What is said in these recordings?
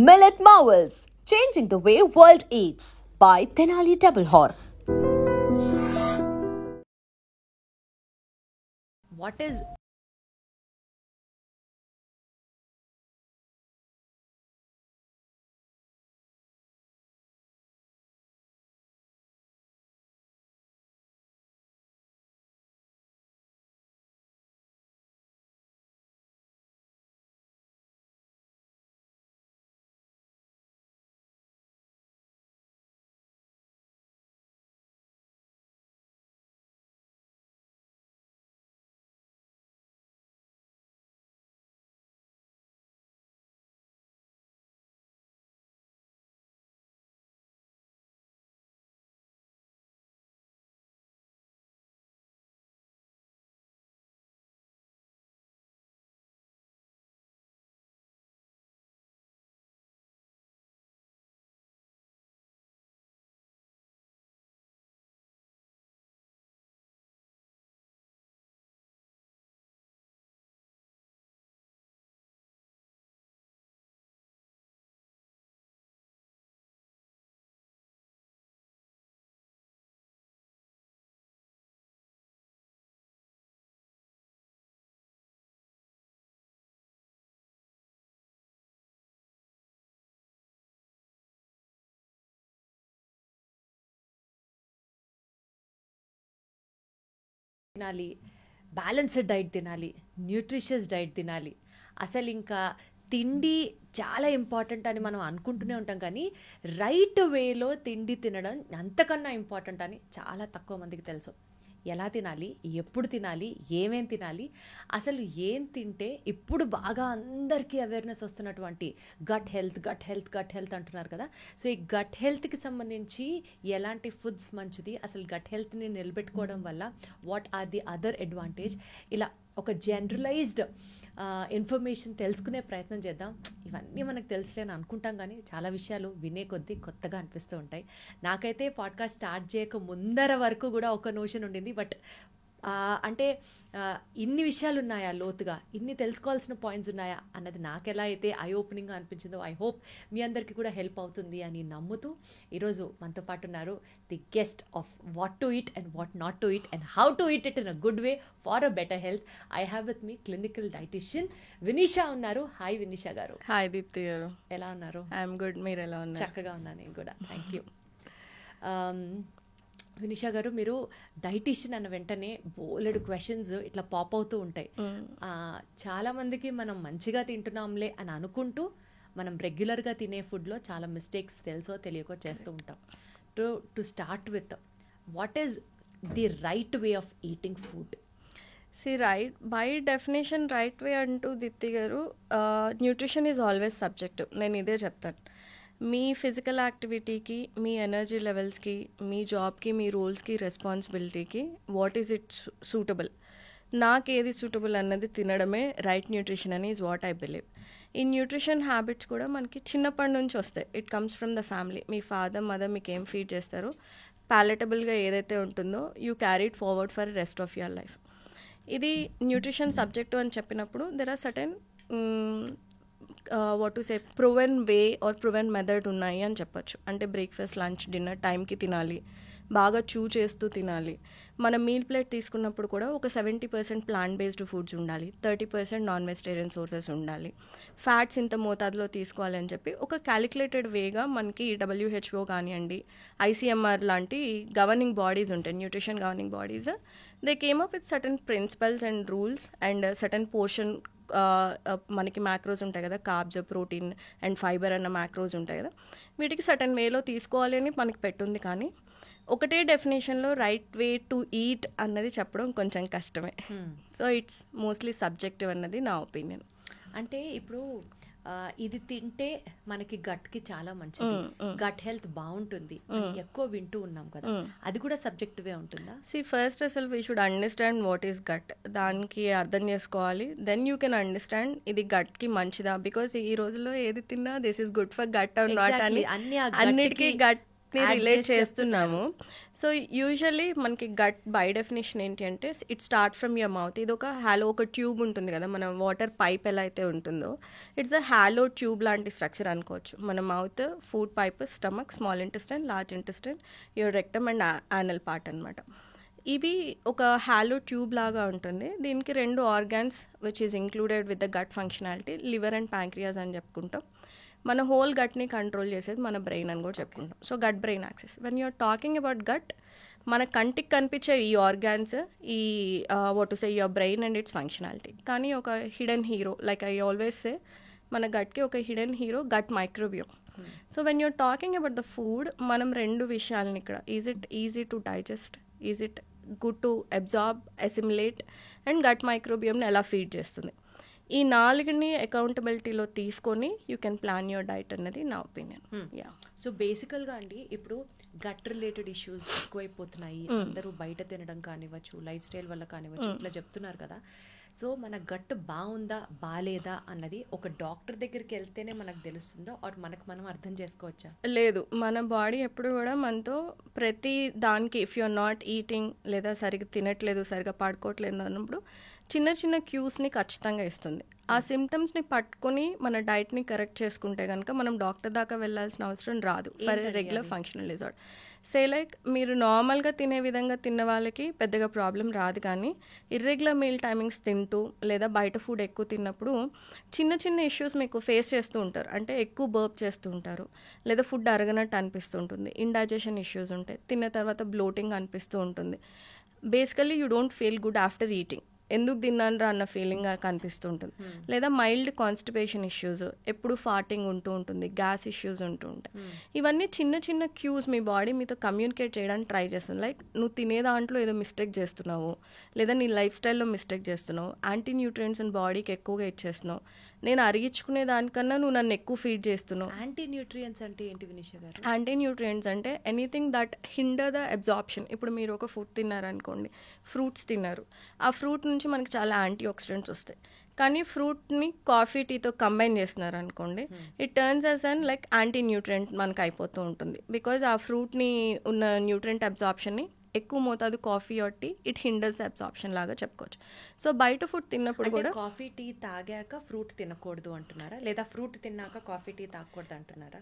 Millet Marvels, changing the way world eats by Tenali Double Horse. What is తినాలి, balanced diet తినాలి, nutritious diet తినాలి. అసలు ఇంకా తిండి చాలా ఇంపార్టెంట్ అని మనం అనుకుంటూనే ఉంటాం, కానీ రైట్ వేలో తిండి తినడం అంతకన్నా ఇంపార్టెంట్ అని చాలా తక్కువ మందికి తెలుసు. ఎలా తినాలి, ఎప్పుడు తినాలి, ఏమేం తినాలి, అసలు ఏం తింటే ఇప్పుడు బాగా అందరికీ అవేర్నెస్ వస్తున్నటువంటి గట్ హెల్త్ అంటున్నారు కదా. సో ఈ గట్ హెల్త్కి సంబంధించి ఎలాంటి ఫుడ్స్ మంచిది, అసలు గట్ హెల్త్ని నిలబెట్టుకోవడం వల్ల what are the other advantage, ఇలా ఒక జనరలైజ్డ్ ఇన్ఫర్మేషన్ తెలుసుకునే ప్రయత్నం చేద్దాం. ఇవన్నీ మనకు తెలుసులేని అనుకుంటాం, కానీ చాలా విషయాలు వినే కొద్దీ కొత్తగా అనిపిస్తూ ఉంటాయి. నాకైతే పాడ్కాస్ట్ స్టార్ట్ చేయక ముందర వరకు కూడా ఒక నోషన్ ఉండింది, బట్ అంటే ఇన్ని విషయాలు ఉన్నాయా, లోతుగా ఇన్ని తెలుసుకోవాల్సిన పాయింట్స్ ఉన్నాయా అన్నది నాకు ఎలా అయితే ఐ ఓపెనింగ్గా అనిపించిందో, ఐ హోప్ మీ అందరికీ కూడా హెల్ప్ అవుతుంది అని నమ్ముతూ ఈరోజు మనతో పాటు ఉన్నారు the guest of what to eat and what not to eat and how to eat it in a good way for a better health. I have with me clinical dietitian Vinisha ఉన్నారు. Hi Vinisha గారు. Hi Deepti గారు. ఎలా ఉన్నారు? I'm good, మీరు ఎలా ఉన్నారు? చక్కగా ఉన్నాను నేను కూడా, థ్యాంక్ యూ. వినిషా గారు, మీరు డైటీషియన్ అన్న వెంటనే బోలెడు క్వశ్చన్స్ ఇట్లా పాప్ అవుతూ ఉంటాయి. చాలామందికి మనం మంచిగా తింటున్నాంలే అని అనుకుంటూ మనం రెగ్యులర్గా తినే ఫుడ్లో చాలా మిస్టేక్స్ తెలుసో తెలియకో చేస్తూ ఉంటాం. To start with, what is the right way of eating food? By definition right way అంటూ దీప్తి గారు, న్యూట్రిషన్ ఈజ్ ఆల్వేస్ సబ్జెక్టివ్. నేను ఇదే చెప్తాను. మీ ఫిజికల్ యాక్టివిటీకి, మీ ఎనర్జీ లెవెల్స్కి, మీ జాబ్కి, మీ రోల్స్కి, రెస్పాన్సిబిలిటీకి వాట్ ఈజ్ ఇట్ సూటబుల్, నాకు ఏది సూటబుల్ అన్నది తినడమే రైట్ న్యూట్రిషన్ అని ఈజ్ వాట్ ఐ బిలీవ్. ఈ న్యూట్రిషన్ హ్యాబిట్స్ కూడా మనకి చిన్నప్పటి నుంచి వస్తాయి. It comes from the family. మీ ఫాదర్ మదర్ మీకు ఏం ఫీడ్ చేస్తారో, ప్యాలెటబుల్గా ఏదైతే ఉంటుందో you carry it forward for rest of your life. ఇది న్యూట్రిషన్ సబ్జెక్టు అని చెప్పినప్పుడు there are certain what to say proven way or proven method ఉన్నాయి అని చెప్పొచ్చు. అంటే బ్రేక్ఫాస్ట్, లంచ్, డిన్నర్ టైంకి తినాలి, బాగా చూ చేస్తూ తినాలి. మనం మీల్ ప్లేట్ తీసుకున్నప్పుడు కూడా ఒక 70% ప్లాంట్ బేస్డ్ ఫుడ్స్ ఉండాలి, 30% నాన్ వెజిటేరియన్ సోర్సెస్ ఉండాలి, ఫ్యాట్స్ ఇంత మోతాదులో తీసుకోవాలి అని చెప్పి ఒక క్యాలిక్యులేటెడ్ వేగా మనకి WHO కానివ్వండి, ICMR లాంటి గవర్నింగ్ బాడీస్ ఉంటాయి, nutrition governing bodies. They came up with certain principles and rules and certain portion. మనకి మ్యాక్రోస్ ఉంటాయి కదా, కార్బ్స్, ప్రోటీన్ అండ్ ఫైబర్ అన్న మ్యాక్రోస్ ఉంటాయి కదా, వీటికి సర్టన్ వేలో తీసుకోవాలి అని మనకి పెట్టుంది. కానీ ఒకటే డెఫినేషన్లో రైట్ వే టు ఈట్ అన్నది చెప్పడం కొంచెం కష్టమే. సో ఇట్స్ మోస్ట్లీ సబ్జెక్టివ్ అన్నది నా ఒపీనియన్. అంటే ఇప్పుడు ఇది తింటే మనకి గట్కి చాలా మంచిది, గట్ హెల్త్ బాగుంటుంది ఎక్కువ వింటూ ఉన్నాం కదా, అది కూడా సబ్జెక్టివే ఉంటుందా? ఫస్ట్ అసలు we should understand what is gut. దానికి అర్థం చేసుకోవాలి. దెన్ యూ కెన్ అండర్స్టాండ్ ఇది గట్కి మంచిదా. బికాస్ ఈ రోజుల్లో ఏది తిన్నా this is good for gut or not అని అన్నిటికీ గట్ రిలేట్ చేస్తున్నాము. సో యూజువల్లీ మనకి గట్ బై డెఫినేషన్ ఏంటి అంటే it start from your mouth. ఇది ఒక ట్యూబ్ ఉంటుంది కదా, మన వాటర్ పైప్ ఎలా అయితే ఉంటుందో ఇట్స్ అ హాలో ట్యూబ్ లాంటి స్ట్రక్చర్ అనుకోవచ్చు. మన mouth, food pipe, stomach, small intestine, large intestine, your rectum and anal part అనమాట. ఇవి ఒక హాలో ట్యూబ్ లాగా ఉంటుంది. దీనికి 2 organs which is included with the gut functionality, liver and pancreas అని చెప్పుకుంటాం. మన హోల్ గట్ని కంట్రోల్ చేసేది మన బ్రెయిన్ అని కూడా చెప్పుకుంటాం. So gut brain axis. When you're talking about gut, మన కంటికి కనిపించే ఈ ఆర్గాన్స్, ఈ what to say your brain and its functionality. కానీ ఒక hidden hero, like I always say, మన గట్కి ఒక hidden hero gut microbiome. So when you're talking about the food, మనం 2 విషయాలని ఇక్కడ, is it easy to digest, is it good to absorb, assimilate, and gut మైక్రోబియోమ్ని ఎలా ఫీడ్ చేస్తుంది, ఈ 4ని అకౌంటబిలిటీలో తీసుకొని you can plan your diet అన్నది నా ఒపీనియన్. యా. సో బేసికల్గా అండి, ఇప్పుడు గట్ రిలేటెడ్ ఇష్యూస్ ఎక్కువైపోతున్నాయి. అందరూ బయట తినడం కానివ్వచ్చు, లైఫ్ స్టైల్ వల్ల కానివ్వచ్చు, ఇట్లా చెప్తున్నారు కదా. సో మన గట్ బాగుందా బాగాలేదా అన్నది ఒక డాక్టర్ దగ్గరికి వెళ్తేనే మనకు తెలుస్తుందో, ఆర్ మనకు మనం అర్థం చేసుకోవచ్చా? లేదు, మన బాడీ ఎప్పుడు కూడా మనతో ప్రతి దానికి, if you are not eating, లేదా సరిగ్గా తినట్లేదు, సరిగ్గా పడుకోవట్లేదు అన్నప్పుడు చిన్న చిన్న క్యూస్ని ఖచ్చితంగా ఇస్తుంది. ఆ సిమ్టమ్స్ని పట్టుకొని మన డైట్ని కరెక్ట్ చేసుకుంటే కనుక మనం డాక్టర్ దాకా వెళ్ళాల్సిన అవసరం రాదు for regular functional disorder. Say like మీరు నార్మల్గా తినే విధంగా తిన్న వాళ్ళకి పెద్దగా ప్రాబ్లం రాదు, కానీ ఇర్రెగ్యులర్ మీల్ టైమింగ్స్ తింటూ లేదా బయట ఫుడ్ ఎక్కువ తిన్నప్పుడు చిన్న చిన్న ఇష్యూస్ మీకు ఫేస్ చేస్తూ ఉంటారు. అంటే ఎక్కువ బర్ప్ చేస్తూ ఉంటారు, లేదా ఫుడ్ అరగనట్టు అనిపిస్తూ ఉంటుంది, ఇండైజెషన్ ఇష్యూస్ ఉంటాయి, తిన్న తర్వాత బ్లోటింగ్ అనిపిస్తూ ఉంటుంది. Basically you don't feel good after eating, ఎందుకు తిన్నానరా అన్న ఫీలింగ్ కనిపిస్తూ ఉంటుంది. లేదా మైల్డ్ కాన్స్టిపేషన్ ఇష్యూస్, ఎప్పుడు ఫార్టింగ్ ఉంటూ ఉంటుంది, గ్యాస్ ఇష్యూస్ ఉంటూ ఉంటాయి. ఇవన్నీ చిన్న చిన్న క్యూస్ మీ బాడీ మీతో కమ్యూనికేట్ చేయడానికి ట్రై చేస్తుంది. లైక్ నువ్వు తినే దాంట్లో ఏదో మిస్టేక్ చేస్తున్నావు, లేదా నీ లైఫ్ స్టైల్లో మిస్టేక్ చేస్తున్నావు, యాంటీ న్యూట్రియంట్స్ బాడీకి ఎక్కువగా ఇచ్చేస్తున్నావు, నేను అరిగించుకునే దానికన్నా నువ్వు నన్ను ఎక్కువ ఫీడ్ చేస్తున్నావు. యాంటీ న్యూట్రియంట్స్ అంటే ఏంటి వినిష గారు? యాంటీ న్యూట్రియంట్స్ అంటే anything that hinder the absorption. ఇప్పుడు మీరు ఒక ఫుడ్ తిన్నారనుకోండి, ఫ్రూట్స్ తిన్నారు, ఆ ఫ్రూట్ నుంచి మనకి చాలా యాంటీ ఆక్సిడెంట్స్ వస్తాయి. కానీ ఫ్రూట్ని కాఫీ టీతో కంబైన్ చేస్తున్నారు అనుకోండి, it turns as an like anti nutrient మనకు అయిపోతూ ఉంటుంది. బికాజ్ ఆ ఫ్రూట్ని ఉన్న న్యూట్రియంట్ అబ్జార్ప్షన్ని ఎక్కువ మోతాదు coffee or tea, it hinders absorption లాగా చెప్పుకోవచ్చు. సో బయట ఫుడ్ తిన్నప్పుడు కూడా కాఫీ టీ తాగాక ఫ్రూట్ తినకూడదు అంటున్నారా, లేదా ఫ్రూట్ తిన్నాక కాఫీ టీ తాగకూడదు అంటున్నారా?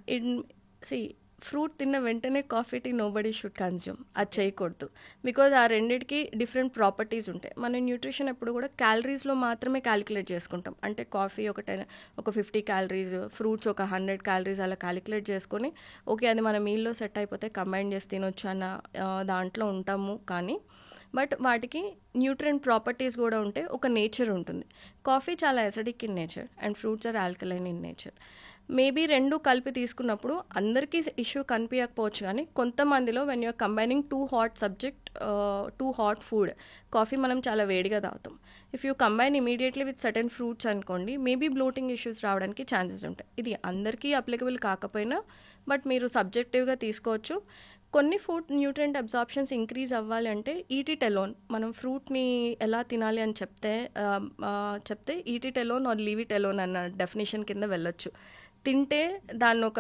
ఫ్రూట్ తిన్న వెంటనే coffee tea nobody should consume, అది చేయకూడదు. బికాజ్ ఆ రెండింటికి డిఫరెంట్ ప్రాపర్టీస్ ఉంటాయి. మన న్యూట్రిషన్ ఎప్పుడు కూడా క్యాలరీస్లో మాత్రమే క్యాలిక్యులేట్ చేసుకుంటాం. అంటే కాఫీ ఒక 50 క్యాలరీస్, ఫ్రూట్స్ ఒక 100 క్యాలరీస్ అలా క్యాలిక్యులేట్ చేసుకొని ఓకే అది మన మీల్లో సెట్ అయిపోతే కంబైన్ చేసి తినొచ్చు అన్న దాంట్లో ఉంటాము. కానీ బట్ వాటికి న్యూట్రియంట్ ప్రాపర్టీస్ కూడా ఉంటే ఒక నేచర్ ఉంటుంది. కాఫీ చాలా acidic in nature and fruits are alkaline in nature. Maybe 2 కలిపి తీసుకున్నప్పుడు అందరికీ ఇష్యూ కనిపించకపోవచ్చు, కానీ కొంతమందిలో when you're combining two hot food, coffee మనం చాలా వేడిగా తాగుతాం, if you combine immediately with certain fruits అనుకోండి, మేబీ బ్లోటింగ్ ఇష్యూస్ రావడానికి ఛాన్సెస్ ఉంటాయి. ఇది అందరికీ అప్లికబుల్ కాకపోయినా బట్ మీరు సబ్జెక్టివ్గా తీసుకోవచ్చు. కొన్ని ఫుడ్ న్యూట్రియంట్ అబ్జార్ప్షన్స్ ఇంక్రీజ్ అవ్వాలి అంటే ఈట్ ఇట్ అలోన్, మనం ఫ్రూట్ని ఎలా తినాలి అని చెప్తే eat it alone or leave it alone అన్న డెఫినేషన్ కింద వెళ్ళొచ్చు. తింటే దాన్ని ఒక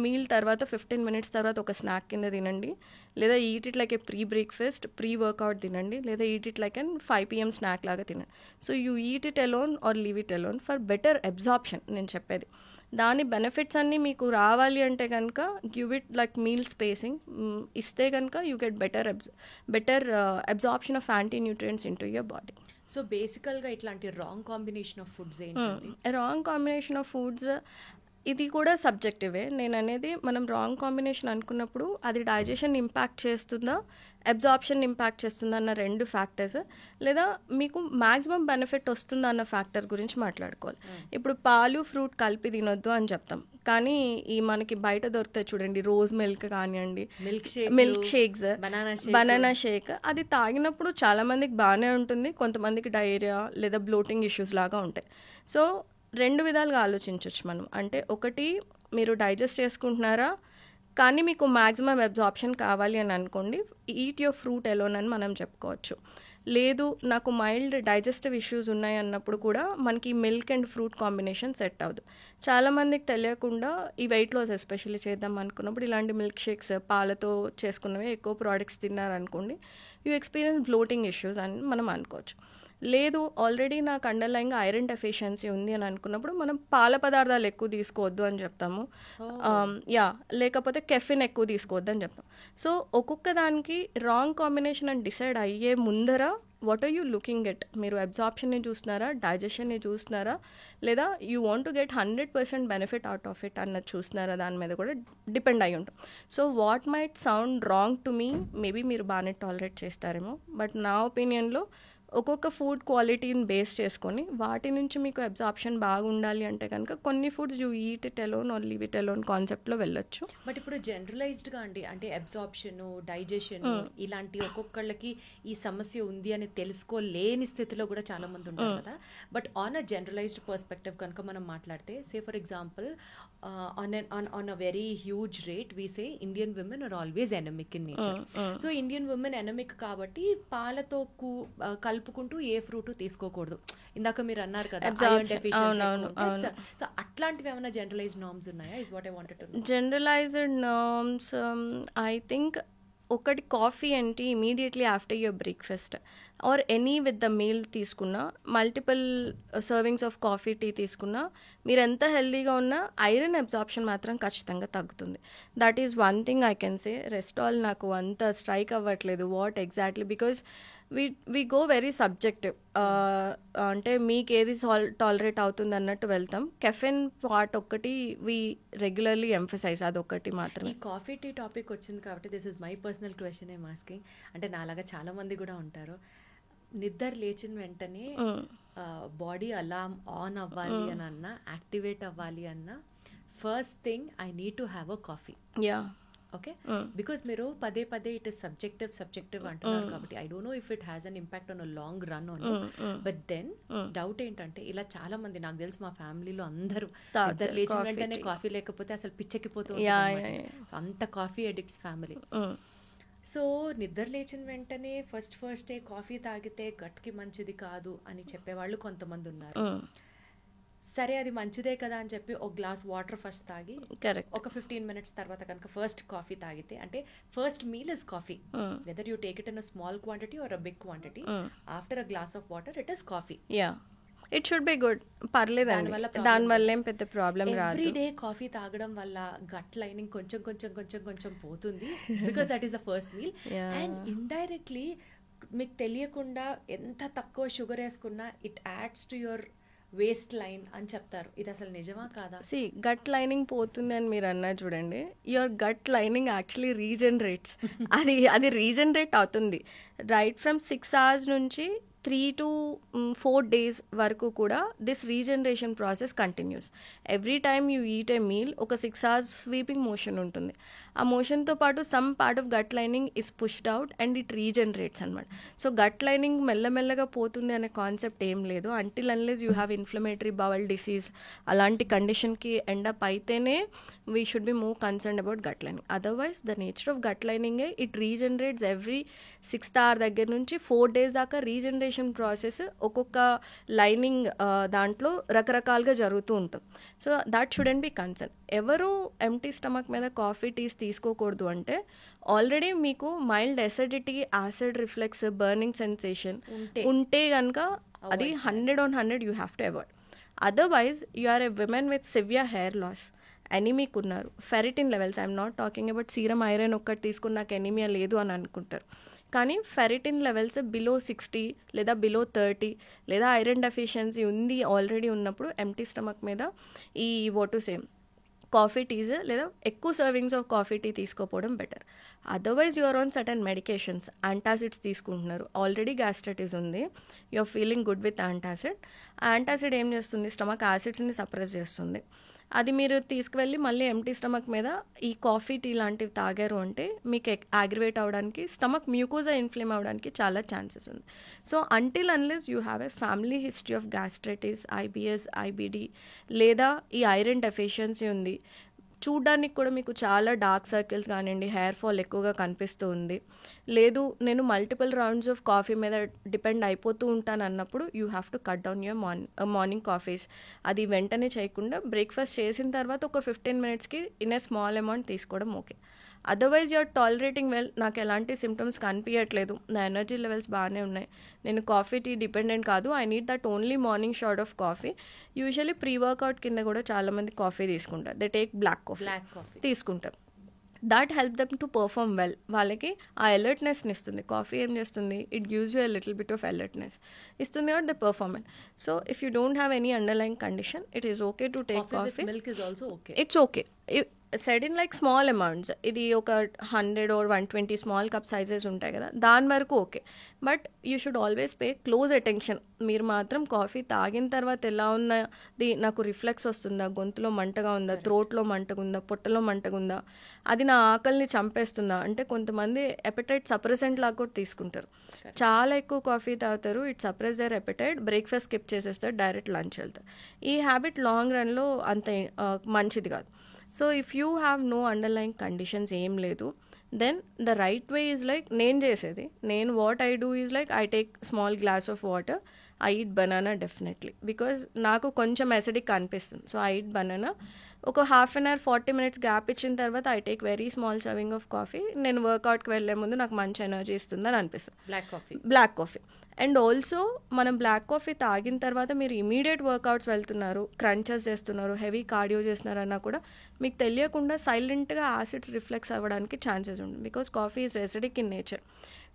మీల్ తర్వాత 15 minutes తర్వాత ఒక స్నాక్ కింద తినండి, లేదా eat it like a pre breakfast, pre workout తినండి, లేదా eat it like and 5 PM snack లాగా తినండి. So you eat it alone or leave it alone for better absorption నేను చెప్పేది. దాని బెనిఫిట్స్ అన్నీ మీకు రావాలి అంటే కనుక give it like meal spacing ఇస్తే కనుక you get better absorption of anti nutrients into your body. So బేసికల్గా ఇట్లాంటి రాంగ్ కాంబినేషన్ ఆఫ్ ఫుడ్స్ ఏంటి? రాంగ్ కాంబినేషన్ ఆఫ్ ఫుడ్స్ ఇది కూడా సబ్జెక్టివే. నేను అనేది మనం రాంగ్ కాంబినేషన్ అనుకున్నప్పుడు అది డైజెషన్ ఇంపాక్ట్ చేస్తుందా, అబ్జార్ప్షన్ ఇంపాక్ట్ చేస్తుందా అన్న 2 ఫ్యాక్టర్స్, లేదా మీకు మ్యాక్సిమం బెనిఫిట్ వస్తుందా అన్న ఫ్యాక్టర్ గురించి మాట్లాడుకోవాలి. ఇప్పుడు పాలు ఫ్రూట్ కలిపి తినొద్దు అని చెప్తాం, కానీ ఈ మనకి బయట దొరుకుతాయి చూడండి, రోజ్ మిల్క్ కానివ్వండి, మిల్క్ షేక్స్, బనానా షేక్, అది తాగినప్పుడు చాలా మందికి బాగానే ఉంటుంది, కొంతమందికి డయేరియా లేదా బ్లోటింగ్ ఇష్యూస్ లాగా ఉంటాయి. సో 2 విధాలుగా ఆలోచించవచ్చు మనం. అంటే ఒకటి మీరు డైజెస్ట్ చేసుకుంటున్నారా, కానీ మీకు మ్యాక్సిమం అబ్జార్ప్షన్ కావాలి అని అనుకోండి, ఈట్ యువర్ ఫ్రూట్ ఎలోన్ అని మనం చెప్పుకోవచ్చు. లేదు నాకు మైల్డ్ డైజెస్టివ్ ఇష్యూస్ ఉన్నాయి అన్నప్పుడు కూడా మనకి milk and fruit combination set అవ్వదు. చాలామందికి తెలియకుండా ఈ వెయిట్ లాస్ ఎస్పెషల్లీ చేద్దాం అనుకున్నప్పుడు ఇలాంటి మిల్క్ షేక్స్ పాలతో చేసుకున్నవి ఎక్కువ ప్రోడక్ట్స్ తిన్నారనుకోండి, యూ ఎక్స్పీరియన్స్ బ్లోటింగ్ ఇష్యూస్ అని మనం అనుకోవచ్చు. లేదు ఆల్రెడీ నాకు అండర్లైన్గా ఐరన్ డెఫిషియన్సీ ఉంది అని అనుకున్నప్పుడు మనం పాల పదార్థాలు ఎక్కువ తీసుకోవద్దు అని చెప్తాము. లేకపోతే కెఫిన్ ఎక్కువ తీసుకోవద్దు అని చెప్తాం. సో ఒక్కొక్క దానికి రాంగ్ కాంబినేషన్ అని డిసైడ్ అయ్యే ముందర what are you looking at? మీరు అబ్జార్ప్షన్ని చూస్తున్నారా, డైజెషన్ని చూస్తున్నారా, లేదా you want to get 100% benefit out of it అన్నది చూస్తున్నారా? దాని మీద కూడా డిపెండ్ అయి ఉంటాం. So what might sound wrong to me, maybe మీరు బాగానే టాలరేట్ చేస్తారేమో, బట్ నా ఒపీనియన్లో ఒక్కొక్క ఫుడ్ క్వాలిటీని బేస్ చేసుకొని వాటి నుంచి మీకు అబ్జార్ప్షన్ బాగా ఉండాలి అంటే కనుక కొన్ని foods you eat it alone or leave it alone కాన్సెప్ట్లో వెళ్ళొచ్చు. బట్ ఇప్పుడు జనరలైజ్డ్గా అండి, అంటే అబ్జార్ప్షన్, డైజెషన్ ఇలాంటి ఒక్కొక్కళ్ళకి ఈ సమస్య ఉంది అని తెలుసుకోలేని స్థితిలో కూడా చాలా మంది ఉంటారు కదా. But on a generalized perspective కనుక మనం మాట్లాడితే, say for example on a very huge rate we say Indian women are always anemic in nature. So Indian women anemic కాబట్టి పాలతో కలుపుకుంటూ ఏ ఫ్రూట్ తీసుకోకూడదు. ఇందాక మీరు అన్నారు కదా ఐరన్ డెఫిషియన్సీ. సో అట్లాంటివి ఏమైనా జనరలైజ్డ్ నార్మ్స్ ఉన్నాయా? Is what I wanted to know. Generalised norms I think ఒకటి కాఫీ అంటే immediately after your breakfast or any with the meal తీసుకున్నా, multiple servings of coffee, tea తీసుకున్నా మీరు ఎంత హెల్తీగా ఉన్నా ఐరన్ అబ్జార్ప్షన్ మాత్రం ఖచ్చితంగా తగ్గుతుంది. That is one thing I can say. Rest all నాకు అంత స్ట్రైక్ అవ్వట్లేదు what exactly, because we go very subjective. అంటే మీకు ఏది టాలరేట్ అవుతుంది అన్నట్టు వెళ్తాం. కెఫెన్ పార్ట్ ఒక్కటి వీ రెగ్యులర్లీ ఎంఫసైజ్, అదొకటి మాత్రం. ఈ కాఫీ టీ టాపిక్ వచ్చింది కాబట్టి this is my personal question I'm asking. అంటే నాలాగా చాలా మంది కూడా ఉంటారు, నిద్ర లేచిన వెంటనే బాడీ అలార్మ్ ఆన్ అవ్వాలి అని అన్నా, యాక్టివేట్ అవ్వాలి అన్నా, first thing I need to have a coffee. Okay, because మీరు పదే పదే ఇట్ ఇస్ సబ్జెక్టివ్ అంటున్నారు కాబట్టి I don't know if it has an impact on a long run on. But then doubt ఏంటంటే, ఇలా చాలా మంది నాకు తెలిసి మా ఫ్యామిలీలో అందరూ నిద్ర లేచిన వెంటనే కాఫీ లేకపోతే అసలు పిచ్చెక్కిపోతూ అంత కాఫీ అడిక్ట్స్ ఫ్యామిలీ. సో నిద్ర లేచిన వెంటనే ఫస్టే కాఫీ తాగితే గట్కి మంచిది కాదు అని చెప్పేవాళ్ళు కొంతమంది ఉన్నారు. సరే అది మంచిదే కదా అని చెప్పి ఒక గ్లాస్ వాటర్ ఫస్ట్ తాగి ఒక 15 minutes తర్వాత కనుక ఫస్ట్ కాఫీ తాగితే, అంటే first meal is coffee, whether you take it in a small quantity or a big quantity, after a glass of water it is coffee. It should be good, పర్లేదండి, దానివల్ల ఏం పెద్ద problem రాదు. Every day coffee తాగడం వల్ల gut lining కొంచెం పోతుంది, because that is the first meal. And indirectly మీకు తెలియకుండా ఎంత తక్కువ షుగర్ వేసుకున్నా it adds to your waist line అని చెప్తారు. ఇది అసలు నిజమా కాదా? గట్ లైనింగ్ పోతుంది అని మీరు అన్నా చూడండి, యువర్ గట్ లైనింగ్ యాక్చువల్లీ రీజనరేట్స్. అది రీజనరేట్ అవుతుంది రైట్ ఫ్రమ్ 6 hours నుంచి 3 to 4 days వరకు కూడా this regeneration process continues. Every time you eat a meal ఒక 6 hours స్వీపింగ్ మోషన్ ఉంటుంది. ఆ మోషన్తో పాటు some part of gut lining is pushed out and it regenerates అనమాట. సో గట్ లైనింగ్ మెల్లమెల్లగా పోతుంది అనే కాన్సెప్ట్ ఏం లేదు. Until unless you have inflammatory bowel disease అలాంటి కండిషన్కి ఎండప్ అయితేనే we should be more concern about gut lining. Otherwise the nature of gut లైనింగే it regenerates every 6th hour దగ్గర నుంచి 4 days దాకా రీజనరేషన్ ప్రాసెస్ ఒక్కొక్క లైనింగ్ దాంట్లో రకరకాలుగా జరుగుతూ ఉంటుంది. So that shouldn't be concern. ఎవరు ఎంటీ స్టమక్ మీద కాఫీ టీస్ తీసుకోకూడదు అంటే, ఆల్రెడీ మీకు mild acidity, acid reflux, burning sensation ఉంటే కనుక అది 100/100 you have to avoid. Otherwise you are a women with severe hair loss, anaemic ఉన్నారు, ferritin levels, I'm not talking about serum iron ఒక్కటి తీసుకుని నాకు ఎనీమియా లేదు అని అనుకుంటారు. కానీ ఫెరిటిన్ లెవెల్స్ బిలో 60 లేదా బిలో 30 లేదా ఐరన్ డెఫిషియన్సీ ఉంది ఆల్రెడీ ఉన్నప్పుడు ఎంటీ స్టమక్ మీద ఈ వాట్ సేమ్ కాఫీ టీస్ లేదా ఎక్కువ సర్వింగ్స్ ఆఫ్ కాఫీ టీ తీసుకోపోవడం better. Otherwise you're on certain medications, antacids తీసుకుంటున్నారు, ఆల్రెడీ గ్యాస్ట్రైటిస్ ఉంది, you're feeling good with antacid. Antacid ఏం చేస్తుంది? స్టమక్ యాసిడ్స్ని సప్రెస్ చేస్తుంది. అది మీరు తీసుకువెళ్ళి మళ్ళీ ఎంటీ స్టమక్ మీద ఈ కాఫీ టీ లాంటివి తాగారు అంటే మీకు అగ్రివేట్ అవ్వడానికి, స్టమక్ మ్యూకోజా ఇన్ఫ్లేమ్ అవ్వడానికి చాలా ఛాన్సెస్ ఉంది. So until unless you have a family history of gastritis, IBS, IBD లేదా ఈ ఐరన్ డెఫిషియన్సీ ఉంది, చూడ్డానికి కూడా మీకు చాలా డార్క్ సర్కిల్స్ కానివ్వండి, హెయిర్ ఫాల్ ఎక్కువగా కనిపిస్తూ ఉంది, లేదు నేను మల్టిపుల్ రౌండ్స్ ఆఫ్ కాఫీ మీద డిపెండ్ అయిపోతూ ఉంటాను అన్నప్పుడు you have to cut down your morning coffees. అది వెంటనే చేయకుండా బ్రేక్ఫాస్ట్ చేసిన తర్వాత ఒక 15 minutesకి ఇన్ ఏ స్మాల్ అమౌంట్ తీసుకోవడం okay. Otherwise you're tolerating well, నాకు ఎలాంటి సిమ్టమ్స్ కనిపించట్లేదు, నా ఎనర్జీ లెవెల్స్ బాగానే ఉన్నాయి, నేను కాఫీ టీ డిపెండెంట్ కాదు, I need that only morning shot of coffee. Usually pre workout కింద కూడా చాలామంది కాఫీ తీసుకుంటారు, దే టేక్ బ్లాక్ కాఫీ తీసుకుంటారు. That help them to perform well. వాళ్ళకి ఆ అలర్ట్నెస్ని ఇస్తుంది. కాఫీ ఏం చేస్తుంది, it gives you a little bit of alertness ఇస్తుంది కాబట్టి the performance. So if you don't have any underline condition, it is okay to take coffee. Milk is also okay. It's okay said in like small amounts. ఇది ఒక 100 or 120 small cup sizes ఉంటాయి కదా, దాని వరకు okay. But you should always pay close attention. మీరు మాత్రం coffee తాగిన తర్వాత ఎలా ఉన్నది, నాకు రిఫ్లెక్స్ వస్తుందా, గొంతులో మంటగా ఉందా, థ్రోట్లో మంటగా ఉందా, పొట్టలో మంటగా ఉందా, అది నా ఆకలిని చంపేస్తుందా. అంటే కొంతమంది ఎపెటైట్ సప్రెసెంట్ లాగా కూడా తీసుకుంటారు, చాలా ఎక్కువ కాఫీ తాగుతారు, it suppress their appetite, breakfast skip చేసేస్తారు, డైరెక్ట్ లంచ్ వెళ్తారు. ఈ హ్యాబిట్ లాంగ్ రన్లో అంత మంచిది కాదు. So if you have no underline conditions ఏం లేదు, then the right way is like నేను చేసేది, what I do is like I take small glass of water, I eat banana definitely, because నాకు కొంచెం అసిడిక్ అనిపిస్తుంది. So I eat banana. ఒక 1/2 hour 40 minutes gap ఇచ్చిన తర్వాత I take very small serving of coffee. నేను వర్కౌట్కి వెళ్ళే ముందు నాకు మంచి ఎనర్జీ ఇస్తుందని అనిపిస్తుంది. Black coffee. అండ్ ఆల్సో మనం బ్లాక్ కాఫీ తాగిన తర్వాత మీరు ఇమీడియట్ వర్కౌట్స్ వెళ్తున్నారు, క్రంచెస్ చేస్తున్నారు, హెవీ కార్డియో చేస్తున్నారన్నా కూడా మీకు తెలియకుండా సైలెంట్గా యాసిడ్స్ రిఫ్లెక్స్ అవ్వడానికి ఛాన్సెస్ ఉంటుంది, because coffee is acidic in nature.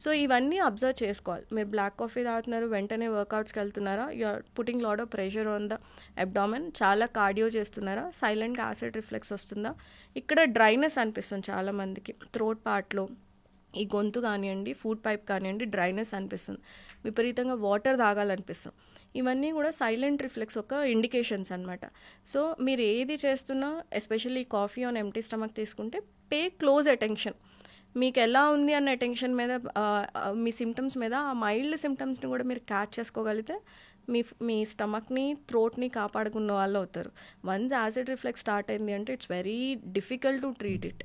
So ఇవన్నీ అబ్జర్వ్ చేసుకోవాలి. మీరు బ్లాక్ కాఫీ తాగుతున్నారు, వెంటనే వర్కౌట్స్కి వెళ్తున్నారా, you're putting lot of pressure on the abdomen, చాలా కార్డియో చేస్తున్నారా, సైలెంట్గా యాసిడ్ రిఫ్లెక్స్ వస్తుందా, ఇక్కడ డ్రైనెస్ అనిపిస్తుంది చాలామందికి, థ్రోట్ పార్ట్లో ఈ గొంతు కానివ్వండి, ఫుడ్ పైప్ కానివ్వండి, డ్రైనెస్ అనిపిస్తుంది, విపరీతంగా వాటర్ తాగాలనిపిస్తుంది. ఇవన్నీ కూడా సైలెంట్ రిఫ్లెక్స్ ఒక ఇండికేషన్స్ అనమాట. సో మీరు ఏది చేస్తున్నా, especially coffee on empty stomach తీసుకుంటే పే క్లోజ్ అటెన్షన్. మీకు ఎలా ఉంది అన్న అటెన్షన్ మీద, మీ సిమ్టమ్స్ మీద, ఆ మైల్డ్ సిమ్టమ్స్ని కూడా మీరు క్యాచ్ చేసుకోగలిగితే మీ స్టమక్ని, థ్రోట్ని కాపాడుకున్న వాళ్ళు అవుతారు. వన్స్ యాసిడ్ రిఫ్లెక్స్ స్టార్ట్ అయింది అంటే it's very difficult to treat it.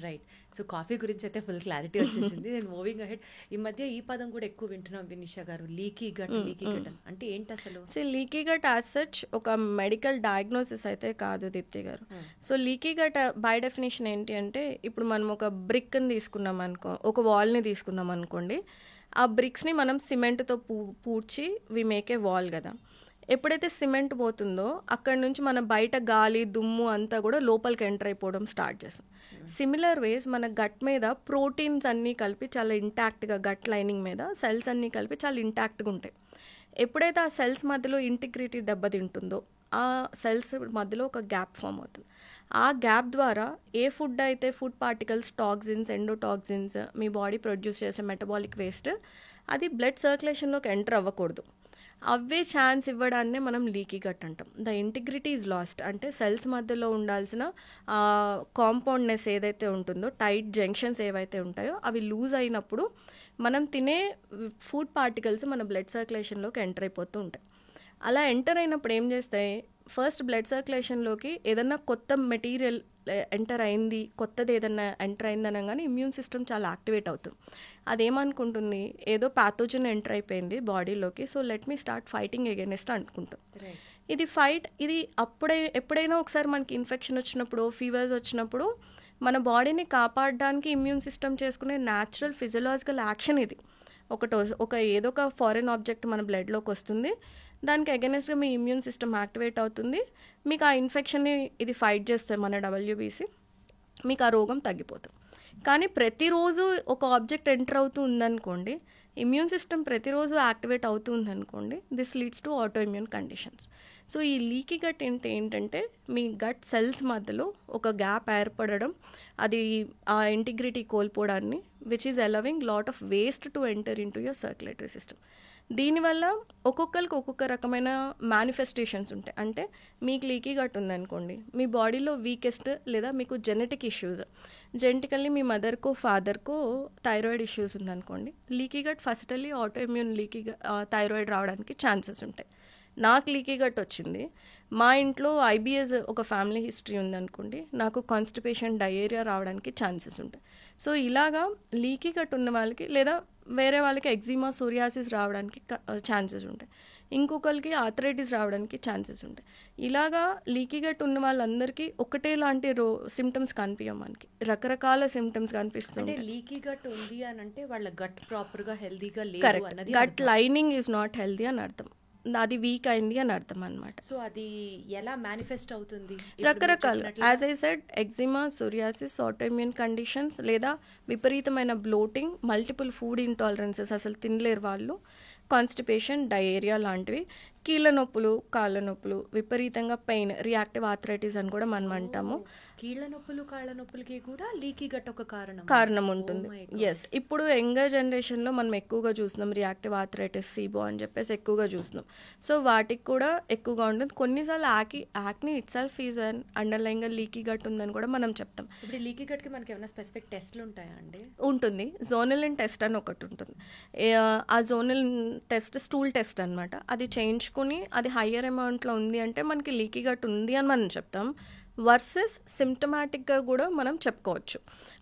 Right. So coffee గురించి అయితే ఫుల్ క్లారిటీ వచ్చేసింది. నేను మూవింగ్ అహెడ్, ఈ మధ్య ఈ పదం కూడా ఎక్కువ వింటున్నాం వినిషా గారు, లీకీ గట్. లీకీ గట్ అంటే ఏంటి అసలు? So leaky gut as such ఒక మెడికల్ డయాగ్నోసిస్ అయితే కాదు దీప్తి గారు. So leaky gut by definition ఏంటి అంటే, ఇప్పుడు మనం ఒక బ్రిక్ని తీసుకున్నాం అనుకో, ఒక వాల్ని తీసుకుందాం అనుకోండి, ఆ బ్రిక్స్ని మనం సిమెంట్తో పూడ్చి వి మేక్ ఏ వాల్ కదా. ఎప్పుడైతే సిమెంట్ పోతుందో అక్కడ నుంచి మన బయట గాలి, దుమ్ము అంతా కూడా లోపలికి ఎంటర్ అయిపోవడం స్టార్ట్ చేస్తాం. సిమిలర్ వేస్ మన గట్ మీద ప్రోటీన్స్ అన్నీ కలిపి చాలా ఇంటాక్ట్గా, గట్ లైనింగ్ మీద సెల్స్ అన్నీ కలిపి చాలా ఇంటాక్ట్గా ఉంటాయి. ఎప్పుడైతే ఆ సెల్స్ మధ్యలో ఇంటిగ్రిటీ దెబ్బతింటుందో, ఆ సెల్స్ మధ్యలో ఒక గ్యాప్ ఫామ్ అవుతుంది. ఆ గ్యాప్ ద్వారా ఏ ఫుడ్ అయితే ఫుడ్ పార్టికల్స్, టాక్సిన్స్, ఎండోటాక్సిన్స్ మీ బాడీ ప్రొడ్యూస్ చేసే మెటబాలిక్ వేస్ట్, అది బ్లడ్ సర్క్యులేషన్లోకి ఎంటర్ అవ్వకూడదు. అవే ఛాన్స్ ఇవ్వడాన్నే మనం లీకీ గట్ అంటాం. The integrity is lost. అంటే సెల్స్ మధ్యలో ఉండాల్సిన కాంపౌండ్నెస్ ఏదైతే ఉంటుందో, టైట్ జంక్షన్స్ ఏవైతే ఉంటాయో అవి లూజ్ అయినప్పుడు మనం తినే ఫుడ్ పార్టికల్స్ మన బ్లడ్ సర్క్యులేషన్లోకి ఎంటర్ అయిపోతూ ఉంటాయి. అలా ఎంటర్ అయినప్పుడు ఏం చేస్తాయి, ఫస్ట్ బ్లడ్ సర్క్యులేషన్లోకి ఏదన్నా కొత్త మెటీరియల్ ఎంటర్ అయింది, కొత్తది ఏదన్నా ఎంటర్ అయింది అనగానే ఇమ్యూన్ సిస్టమ్ చాలా యాక్టివేట్ అవుతుంది. అదేమనుకుంటుంది, ఏదో ప్యాథోజన్ ఎంటర్ అయిపోయింది బాడీలోకి, so let me start fighting against అనుకుంటాం. ఇది ఎప్పుడైనా ఒకసారి మనకి ఇన్ఫెక్షన్ వచ్చినప్పుడు, ఫీవర్స్ వచ్చినప్పుడు మన బాడీని కాపాడడానికి ఇమ్యూన్ సిస్టమ్ చేసుకునే న్యాచురల్ ఫిజియలాజికల్ యాక్షన్ ఇది. ఏదో ఒక ఫారెన్ ఆబ్జెక్ట్ మన బ్లడ్లోకి వస్తుంది, దానికి అగైనెస్ట్గా మీ ఇమ్యూన్ సిస్టమ్ యాక్టివేట్ అవుతుంది, మీకు ఆ ఇన్ఫెక్షన్ని ఇది ఫైట్ చేస్తుంది మన WBC, మీకు ఆ రోగం తగ్గిపోతుంది. కానీ ప్రతిరోజు ఒక ఆబ్జెక్ట్ ఎంటర్ అవుతూ ఉందనుకోండి, ఇమ్యూన్ సిస్టమ్ ప్రతిరోజు యాక్టివేట్ అవుతూ ఉందనుకోండి, this leads to auto immune conditions. So ఈ లీకీ గట్ ఏంటంటే మీ గట్ సెల్స్ మధ్యలో ఒక గ్యాప్ ఏర్పడడం, అది ఆ ఇంటిగ్రిటీ కోల్పోవడాన్ని, which is allowing lot of waste to enter into your circulatory system. దీనివల్ల ఒక్కొక్కరికి ఒక్కొక్క రకమైన మేనిఫెస్టేషన్స్ ఉంటాయి. అంటే మీకు లీకీ గట్ ఉందనుకోండి, మీ బాడీలో వీకెస్ట్ లేదా మీకు జెనెటిక్ ఇష్యూస్, జెనెటికల్లీ మీ మదర్కో ఫాదర్కో థైరాయిడ్ ఇష్యూస్ ఉందనుకోండి, leaky gut firstly autoimmune thyroid రావడానికి ఛాన్సెస్ ఉంటాయి. నాకు లీకీ గట్ వచ్చింది, మా ఇంట్లో ఐబిఎస్ ఒక ఫ్యామిలీ హిస్టరీ ఉందనుకోండి, నాకు కాన్స్టిపేషన్ డయేరియా రావడానికి ఛాన్సెస్ ఉంటాయి. సో ఇలాగా లీకీ గట్ ఉన్న వాళ్ళకి లేదా వేరే వాళ్ళకి ఎగ్జిమా సోరియాసిస్ రావడానికి ఛాన్సెస్ ఉంటాయి, ఇంకొకరికి ఆర్థరైటిస్ రావడానికి ఛాన్సెస్ ఉంటాయి. ఇలాగా లీకీ గట్ ఉన్న వాళ్ళందరికీ ఒకటే లాంటి సిమ్టమ్స్ కనిపించవు, మనకి రకరకాల సిమ్టమ్స్ కనిపిస్తుంది. లీకీ గట్ ఉంది అని అంటే వాళ్ళ గట్ ప్రాపర్ గా హెల్దీగా లేదు కరెక్ట్, అన్నది gut lining is not healthy అని అర్థం, అది వీక్ అయింది అని అర్థం అనమాట. సో అది ఎలా మేనిఫెస్ట్ అవుతుంది? రకరకాల, as I said, eczema, psoriasis, autoimmune conditions, లేదా విపరీతమైన బ్లోటింగ్, మల్టిపుల్ ఫుడ్ ఇంటాలరెన్సెస్, అసలు తినలేరు వాళ్ళు, కాన్స్టిపేషన్, డయేరియా లాంటివి, కీళ్ళ నొప్పులు, కాళ్ళ నొప్పులు, విపరీతంగా పెయిన్, రియాక్టివ్ ఆర్థరైటిస్ అని కూడా మనం అంటాము. కీళ్ళ నొప్పులు, కాళ్ళ నొప్పులకి కూడా లీకీ గట్ ఒక కారణం ఉంటుంది. ఎస్, ఇప్పుడు యంగర్ జనరేషన్లో మనం ఎక్కువగా చూస్తున్నాం రియాక్టివ్ ఆర్థరైటిస్, సీబో అని చెప్పేసి ఎక్కువగా చూస్తున్నాం. సో వాటికి కూడా ఎక్కువగా ఉంటుంది. కొన్నిసార్లు acne itself is an అండర్లైన్గా లీకీ గట్ ఉందని కూడా మనం చెప్తాం. ఇప్పుడు లీకీ గట్కి మనకి ఏమైనా స్పెసిఫిక్ టెస్ట్లు ఉంటాయా అండి? ఉంటుంది, జోనలిన్ టెస్ట్ అని ఒకటి ఉంటుంది. ఆ జోనలిన్ టెస్ట్ స్టూల్ టెస్ట్ అనమాట. అది చేయించుకుని అది హయ్యర్ అమౌంట్లో ఉంది అంటే మనకి లీకీ గట్ ఉంది అని మనం చెప్తాం. వర్సెస్ సిమ్టమాటిక్గా కూడా మనం చెప్పుకోవచ్చు.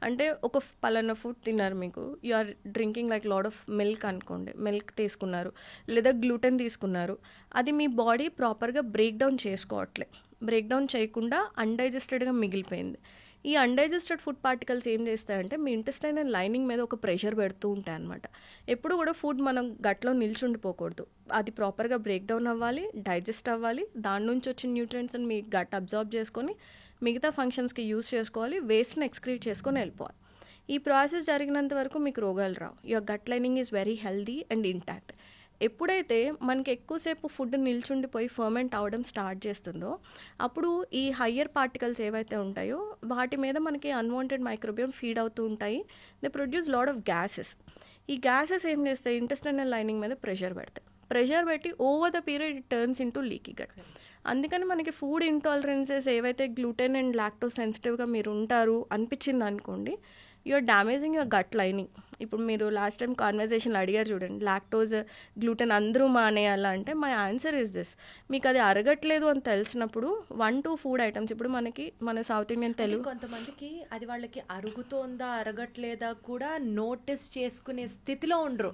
అంటే ఒక పలానా ఫుడ్ తిన్నారు, మీకు you are drinking like lot of milk అనుకోండి, మిల్క్ తీసుకున్నారు లేదా గ్లూటెన్ తీసుకున్నారు, అది మీ బాడీ ప్రాపర్గా బ్రేక్ డౌన్ చేసుకోవట్లే, బ్రేక్ డౌన్ చేయకుండా అన్డైజెస్టెడ్గా మిగిలిపోయింది. ఈ అన్డైజెస్టెడ్ ఫుడ్ పార్టికల్స్ ఏం చేస్తాయంటే మీ ఇంటెస్టైనల్ లైనింగ్ మీద ఒక ప్రెషర్ పెడుతూ ఉంటాయి అనమాట. ఎప్పుడు కూడా ఫుడ్ మనం గట్లో నిల్చుండిపోకూడదు, అది ప్రాపర్గా బ్రేక్ డౌన్ అవ్వాలి, డైజెస్ట్ అవ్వాలి, దాని నుంచి వచ్చిన న్యూట్రియంట్స్ని మీ గట్ అబ్జార్బ్ చేసుకొని మిగతా ఫంక్షన్స్కి యూస్ చేసుకోవాలి, వేస్ట్ని ఎక్స్క్రీట్ చేసుకొని వెళ్ళిపోవాలి. ఈ ప్రాసెస్ జరిగినంత వరకు మీకు రోగాలు రావు. Your gut lining is very healthy and intact. ఎప్పుడైతే మనకి ఎక్కువసేపు ఫుడ్ నిల్చుండిపోయి ఫర్మెంట్ అవ్వడం స్టార్ట్ చేస్తుందో అప్పుడు ఈ హయ్యర్ పార్టికల్స్ ఏవైతే ఉంటాయో వాటి మీద మనకి అన్వాంటెడ్ మైక్రోబియం ఫీడ్ అవుతూ ఉంటాయి. They produce lot of gases. ఈ గ్యాసెస్ ఏం చేస్తాయి, ఇంటెస్టైనల్ లైనింగ్ మీద ప్రెషర్ పెడతాయి. ప్రెషర్ పెట్టి over the period it turns into leaky gut. అందుకని మనకి ఫుడ్ ఇంటాలరెన్సెస్ ఏవైతే గ్లూటెన్ అండ్ లాక్టోస్ సెన్సిటివ్గా మీరు ఉంటారు అనిపించింది అనుకోండి, you're damaging your gut lining. ఇప్పుడు మీరు లాస్ట్ టైం కాన్వర్జేషన్లో అడిగారు చూడండి, లాక్టోజ్, గ్లూటెన్ అందరూ మానేయాలా అంటే మై ఆన్సర్ ఇస్ దిస్. మీకు అది అరగట్లేదు అని తెలిసినప్పుడు 1-2 ఫుడ్ ఐటమ్స్, ఇప్పుడు మన సౌత్ ఇండియన్ తెలుగు కొంతమందికి అది వాళ్ళకి అరుగుతోందా అరగట్లేదా కూడా నోటీస్ చేసుకునే స్థితిలో ఉండరు.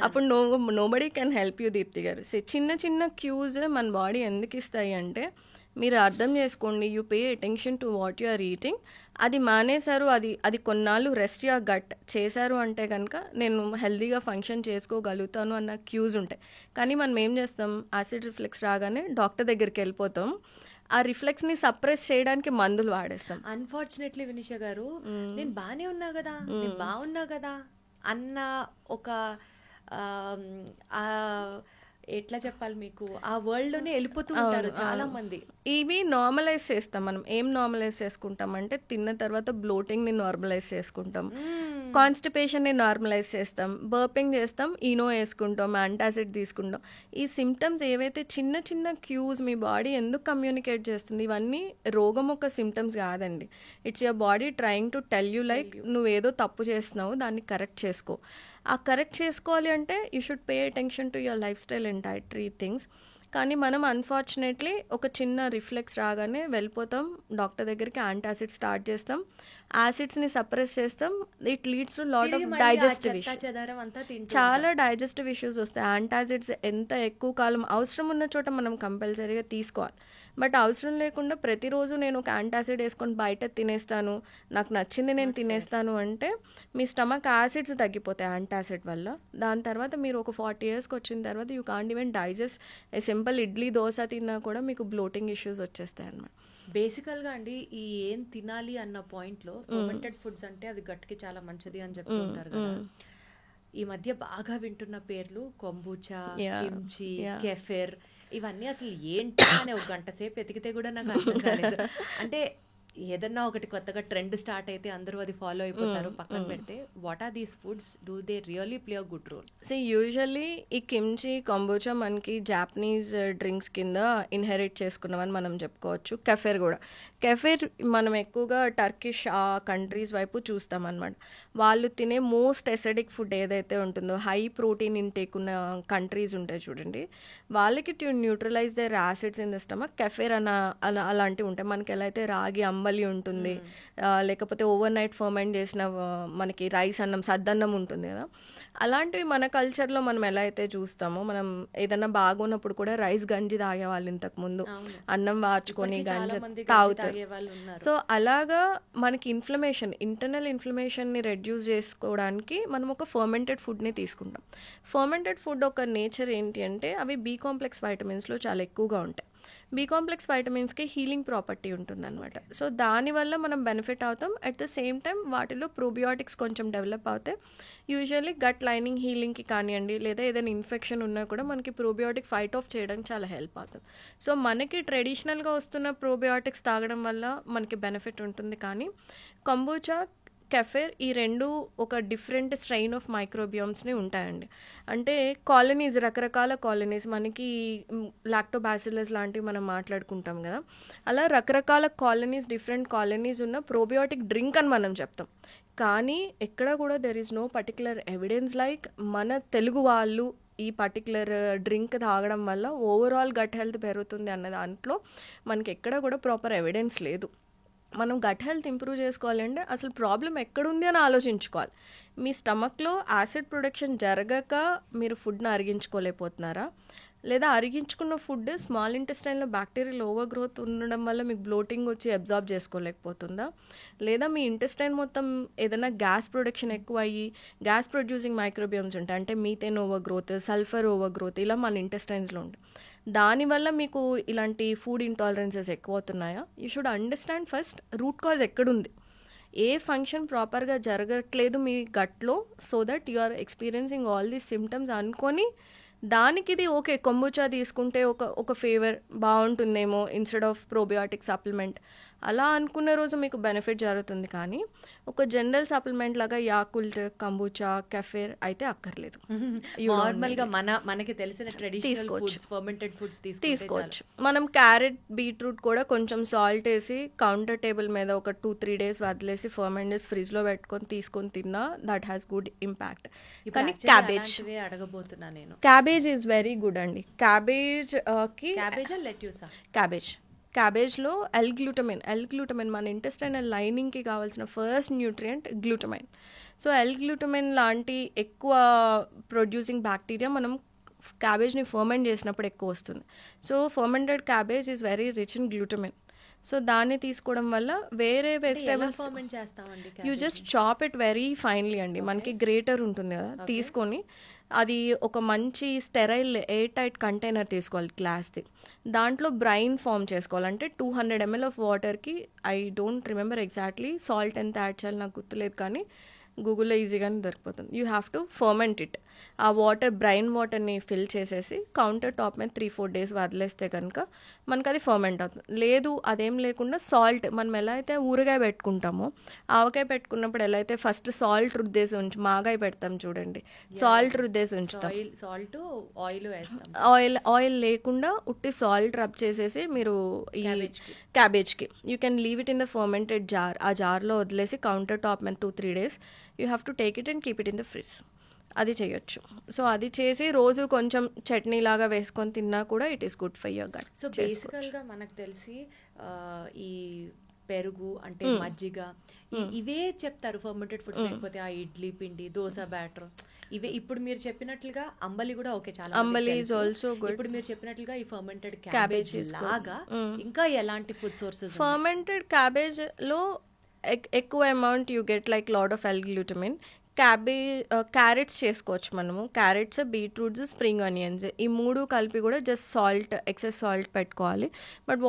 అప్పుడు nobody can help you Deepthi గారు. చిన్న చిన్న క్యూస్ మన బాడీ ఎందుకు ఇస్తాయి అంటే మీరు అర్థం చేసుకోండి, you pay attention to what you are eating. అది మానేశారు, అది కొన్నాళ్ళు రెస్ట్ యా గట్ చేశారు అంటే కనుక నేను హెల్దీగా ఫంక్షన్ చేసుకోగలుగుతాను అన్న క్యూస్ ఉంటాయి. కానీ మనం ఏం చేస్తాం, యాసిడ్ రిఫ్లెక్స్ రాగానే డాక్టర్ దగ్గరికి వెళ్ళిపోతాం, ఆ రిఫ్లెక్స్ని సప్రెస్ చేయడానికి మందులు వాడేస్తాం. అన్ఫార్చునేట్లీ వినిషా గారు, నేను బాగానే ఉన్నా కదా, నేను బాగున్నా కదా అన్న ఒక ఎట్లా చెప్పాలి మీకు, ఆ వరల్డ్ లోనే వెళ్ళిపోతూ ఉంటారు చాలా మంది. ఇవి నార్మలైజ్ చేస్తాం. మనం ఏం నార్మలైజ్ చేసుకుంటాం అంటే తిన్న తర్వాత బ్లోటింగ్ ని నార్మలైజ్ చేసుకుంటాం, కాన్స్టిపేషన్ ని నార్మలైజ్ చేస్తాం, బర్పింగ్ చేస్తాం, ఈనో వేసుకుంటాం, యాంటాసిడ్ తీసుకుంటాం. ఈ సిమ్టమ్స్ ఏవైతే చిన్న చిన్న క్యూస్ మీ బాడీ ఎందుకు కమ్యూనికేట్ చేస్తుంది, ఇవన్నీ రోగం ఒక సిమ్టమ్స్ కాదండి. It's your body trying to tell you like నువ్వేదో తప్పు చేస్తున్నావు, దాన్ని కరెక్ట్ చేసుకో. ఆ కరెక్ట్ చేసుకోవాలి అంటే you should pay attention to your life style and dietary things. కానీ మనం అన్ఫార్చునేట్లీ ఒక చిన్న రిఫ్లెక్స్ రాగానే వెళ్ళిపోతాం డాక్టర్ దగ్గరికి, యాంటాసిడ్ స్టార్ట్ చేస్తాం, యాసిడ్స్ని సప్రెస్ చేస్తాం. It leads to lot of digestive issues, చాలా డైజెస్టివ్ ఇష్యూస్ వస్తాయి. యాంటాసిడ్స్ ఎంత ఎక్కువ కాలం అవసరం ఉన్న చోట మనం కంపల్సరీగా తీసుకోవాలి. బట్ అవసరం లేకుండా ప్రతిరోజు నేను ఒక యాంటాసిడ్ వేసుకొని బయట తినేస్తాను, నాకు నచ్చింది నేను తినేస్తాను అంటే మీ స్టమక్ యాసిడ్స్ తగ్గిపోతాయి యాంటాసిడ్ వల్ల. దాని తర్వాత మీరు ఒక 40 yearsకి వచ్చిన తర్వాత you can't even digest A simple idli dosa తిన్నా కూడా మీకు బ్లోటింగ్ ఇష్యూస్ వచ్చేస్తాయి అన్నమాట. బేసికల్గా అండి ఈ ఏం తినాలి అన్న పాయింట్లో ఫర్మెంటెడ్ ఫుడ్స్ అంటే అది గట్కి చాలా మంచిది అని చెప్తూ ఉంటారు కదా. ఈ మధ్య బాగా వింటున్న పేర్లు కొంబూచా, కిమ్చి, కెఫిర్, ఇవన్నీ అసలు ఏంటి అని ఒక గంట సేపు ఎతికితే కూడా నాకు అర్థం కాలేదు. అంటే ఏదన్నా ఒకటి కొత్తగా ట్రెండ్ స్టార్ట్ అయితే అందరూ అది ఫాలో అయిపోతారు, పక్కన పెడితే what are these foods, do they really play a good role? Usually ఈ కిమ్చి కొంబుచా మనకి జాపనీస్ డ్రింక్స్ కింద ఇన్హెరిట్ చేసుకున్నామని మనం చెప్పుకోవచ్చు. కెఫెర్ కూడా, కెఫెర్ మనం ఎక్కువగా టర్కిష్ ఆ కంట్రీస్ వైపు చూస్తాం అనమాట. వాళ్ళు తినే మోస్ట్ ఎసిడిక్ ఫుడ్ ఏదైతే ఉంటుందో, హై ప్రోటీన్ ఇంటేక్ ఉన్న కంట్రీస్ ఉంటాయి చూడండి, వాళ్ళకి to neutralise their acids in the stomach kefir అలాంటివి ఉంటాయి. మనకి ఎలా అయితే రాగి అంబలి ఉంటుంది, లేకపోతే ఓవర్ నైట్ ఫర్మెంట్ చేసిన మనకి రైస్ అన్నం, సద్దన్నం ఉంటుంది కదా, అలాంటివి మన కల్చర్లో మనం ఎలా అయితే చూస్తామో, మనం ఏదన్నా బాగున్నప్పుడు కూడా రైస్ గంజి తాగేవాళ్ళు ఇంతకుముందు, అన్నం వాచుకొని గంజి తాగుతారు. సో అలాగా మనకి ఇంటర్నల్ ఇన్ఫ్లమేషన్ని రెడ్యూస్ చేసుకోవడానికి మనం ఒక ఫర్మెంటెడ్ ఫుడ్ని తీసుకుంటాం. ఫర్మెంటెడ్ ఫుడ్ ఒక నేచర్ ఏంటి అంటే అవి బి కాంప్లెక్స్ వైటమిన్స్లో చాలా ఎక్కువగా ఉంటాయి. బి కాంప్లెక్స్ వైటమిన్స్కి హీలింగ్ ప్రాపర్టీ ఉంటుందన్నమాట. సో దానివల్ల మనం బెనిఫిట్ అవుతాం. అట్ ద సేమ్ టైం వాటిలో ప్రోబియోటిక్స్ కొంచెం డెవలప్ అవుతాయి. యూజువల్లీ గట్ లైనింగ్ హీలింగ్కి కానివ్వండి, లేదా ఏదైనా ఇన్ఫెక్షన్ ఉన్నా కూడా మనకి ప్రోబియోటిక్ ఫైట్ ఆఫ్ చేయడానికి చాలా హెల్ప్ అవుతుంది. సో మనకి ట్రెడిషనల్గా వస్తున్న ప్రోబియోటిక్స్ తాగడం వల్ల మనకి బెనిఫిట్ ఉంటుంది. కానీ కొంబుచా, కెఫెర్ ఈ రెండు ఒక డిఫరెంట్ స్ట్రెయిన్ ఆఫ్ మైక్రోబియోమ్స్ని ఉంటాయండి. అంటే కాలనీస్, రకరకాల కాలనీస్, మనకి లాక్టోబాసిల్లస్ లాంటివి మనం మాట్లాడుకుంటాం కదా, అలా రకరకాల కాలనీస్, డిఫరెంట్ కాలనీస్ ఉన్న ప్రోబియోటిక్ డ్రింక్ అని మనం చెప్తాం. కానీ ఎక్కడ కూడా there is no particular evidence like మన తెలుగు వాళ్ళు ఈ పర్టికులర్ డ్రింక్ తాగడం వల్ల ఓవరాల్ గట్ హెల్త్ పెరుగుతుంది అన్న దాంట్లో మనకి ఎక్కడ కూడా ప్రాపర్ ఎవిడెన్స్ లేదు. మనం గట్ హెల్త్ ఇంప్రూవ్ చేసుకోవాలంటే అసలు ప్రాబ్లం ఎక్కడుంది అని ఆలోచించుకోవాలి. మీ స్టమక్లో యాసిడ్ ప్రొడక్షన్ జరగక మీరు ఫుడ్ని అరిగించుకోలేకపోతున్నారా, లేదా అరిగించుకున్న ఫుడ్ స్మాల్ ఇంటెస్టైన్లో బ్యాక్టీరియల్ ఓవర్ గ్రోత్ ఉండడం వల్ల మీకు బ్లోటింగ్ వచ్చి అబ్జార్బ్ చేసుకోలేకపోతుందా, లేదా మీ ఇంటెస్టైన్ మొత్తం ఏదైనా గ్యాస్ ప్రొడక్షన్ ఎక్కువ అయ్యి గ్యాస్ ప్రొడ్యూసింగ్ మైక్రోబియమ్స్ ఉంటాయి, అంటే methane over growth, sulphur over growth, ఇలా మన ఇంటెస్టైన్స్లో ఉంటాయి. దానివల్ల మీకు ఇలాంటి ఫుడ్ ఇంటాలరెన్సెస్ ఎక్కువ అవుతున్నాయా? You should understand first root cause ఎక్కడుంది, ఏ ఫంక్షన్ ప్రాపర్గా జరగట్లేదు మీ గట్లో, so that you are experiencing all these symptoms అనుకొని దానికి ఇది ఓకే కొంబుచా తీసుకుంటే ఒక ఫేవర్ బాగుంటుందేమో ఇన్స్టెడ్ ఆఫ్ ప్రోబియోటిక్ సప్లిమెంట్ అలా అనుకున్న రోజు మీకు బెనిఫిట్ జరుగుతుంది. కానీ ఒక జనరల్ సప్లిమెంట్ లాగా యాకుల్ట్, కంబుచా, కెఫెర్ అయితే అక్కర్లేదు. నార్మల్గా మనకి తెలిసిన ట్రెడిషనల్ ఫుడ్స్, ఫర్మెంటెడ్ ఫుడ్స్ తీసుకోవచ్చు. మనం క్యారెట్, బీట్రూట్ కూడా కొంచెం సాల్ట్ వేసి కౌంటర్ టేబుల్ మీద ఒక 2-3 days వదిలేసి ఫర్మెంట్ చేసి ఫ్రిడ్జ్లో పెట్టుకొని తీసుకొని తిన్నా దట్ హ్యాస్ గుడ్ ఇంపాక్ట్. కానీ క్యాబేజ్ అడగబోతున్నా నేను, క్యాబేజ్ ఈజ్ వెరీ గుడ్ అండి. క్యాబేజ్లో ఎల్-గ్లూటమైన్ మన ఇంటెస్టైనల్ లైనింగ్కి కావాల్సిన first nutrient glutamine. So L-glutamine లాంటి ఎక్కువ ప్రొడ్యూసింగ్ బ్యాక్టీరియా మనం క్యాబేజ్ని ఫర్మెంట్ చేసినప్పుడు ఎక్కువ వస్తుంది. So fermented cabbage is very rich in glutamine. So దాన్ని తీసుకోవడం వల్ల వేరే vegetables you just chop it very finely అండి. మనకి గ్రేటర్ ఉంటుంది కదా, తీసుకొని అది ఒక మంచి స్టెరైల్ ఎయిర్ టైట్ కంటైనర్ తీసుకోవాలి గ్లాస్ది. దాంట్లో బ్రైన్ ఫామ్ చేసుకోవాలంటే 200 ml ఆఫ్ వాటర్కి, I don't remember exactly salt ఎంత యాడ్ చేయాలి నాకు గుర్తులేదు, కానీ గూగుల్లో ఈజీగానే దొరికిపోతుంది. You have to ferment it. ఆ బ్రైన్ వాటర్ని ఫిల్ చేసేసి కౌంటర్ టాప్ మీద 3-4 days వదిలేస్తే కనుక మనకు అది ఫర్మెంట్ అవుతుంది. లేదు అదేం లేకుండా సాల్ట్, మనం ఎలా అయితే ఊరగాయ పెట్టుకుంటామో, ఆవకాయ పెట్టుకున్నప్పుడు ఎలా అయితే ఫస్ట్ సాల్ట్ రుద్దేసి మాగాయ పెడతాం చూడండి, సాల్ట్ రుద్దేసి ఉంచుతాం, ఆయిల్ లేకుండా ఉట్టి సాల్ట్ రబ్ చేసేసి మీరు ఈ క్యాబేజ్కి you can leave it in the fermented jar. ఆ జార్లో వదిలేసి కౌంటర్ టాప్ మీద 2-3 days you have to take it and keep it in the fridge. అది చేయొచ్చు. సో అది చేసి రోజు కొంచెం చట్నీ లాగా వేసుకొని తిన్నా కూడా it is good for your gut. So బేసికల్గా మనకు తెలిసి ఈ పెరుగు అంటే మజ్జిగ ఇవే చెప్తారు ఫర్మెంటెడ్ ఫుడ్స్, లేకపోతే ఆ ఇడ్లీ పిండి, దోశ బ్యాటర్, ఇవే. ఇప్పుడు మీరు చెప్పినట్లుగా అంబలి కూడా ఓకే, చాలా అంబలి ఈజ్ ఆల్సో గుడ్. ఇప్పుడు మీరు చెప్పినట్లుగా ఈ ఫర్మెంటెడ్ క్యాబేజ్ లాగా ఇంకా ఎలాంటి ఫుడ్ సోర్సెస్? ఫర్మెంటెడ్ క్యాబేజ్ లో ఎక్కువ amount you get like lot of L glutamine. Carrots చేసుకోవచ్చు మనము, క్యారెట్స్, బీట్రూట్స్, స్ప్రింగ్ ఆనియన్స్, ఈ 3 కలిపి కూడా జస్ట్ సాల్ట్, ఎక్సెస్ సాల్ట్ పెట్టుకోవాలి. But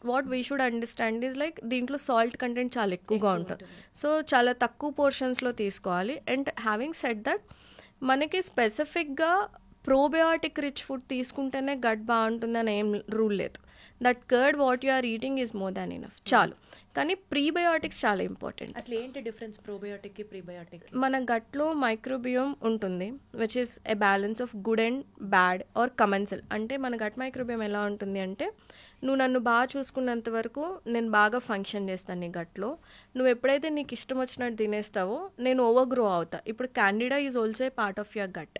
what we should understand is like దీంట్లో సాల్ట్ కంటెంట్ చాలా ఎక్కువగా ఉంటుంది. సో చాలా తక్కువ పోర్షన్స్లో తీసుకోవాలి. అండ్ హ్యావింగ్ సెడ్ దట్ మనకి స్పెసిఫిక్గా ప్రోబయాటిక్ రిచ్ ఫుడ్ తీసుకుంటేనే గట్ బాగుంటుందని ఏం రూల్ లేదు. That curd what you are eating is more than enough, చాలు. కానీ ప్రీబయోటిక్స్ చాలా ఇంపార్టెంట్. అసలు ఏంటి డిఫరెన్స్ ప్రోబయోటిక్కి ప్రీబయోటిక్కి? మన గట్లో మైక్రోబియోమ్ ఉంటుంది which is a balance of good and bad or commensal. అంటే మన గట్ మైక్రోబియోమ్ ఎలా ఉంటుంది అంటే, నువ్వు నన్ను బాగా చూసుకున్నంత వరకు నేను బాగా ఫంక్షన్ చేస్తాను నీ గట్లో. నువ్వు ఎప్పుడైతే నీకు ఇష్టం వచ్చినట్టు తినేస్తావో నేను ఓవర్ గ్రో అవుతా. ఇప్పుడు candida is also a part of your gut.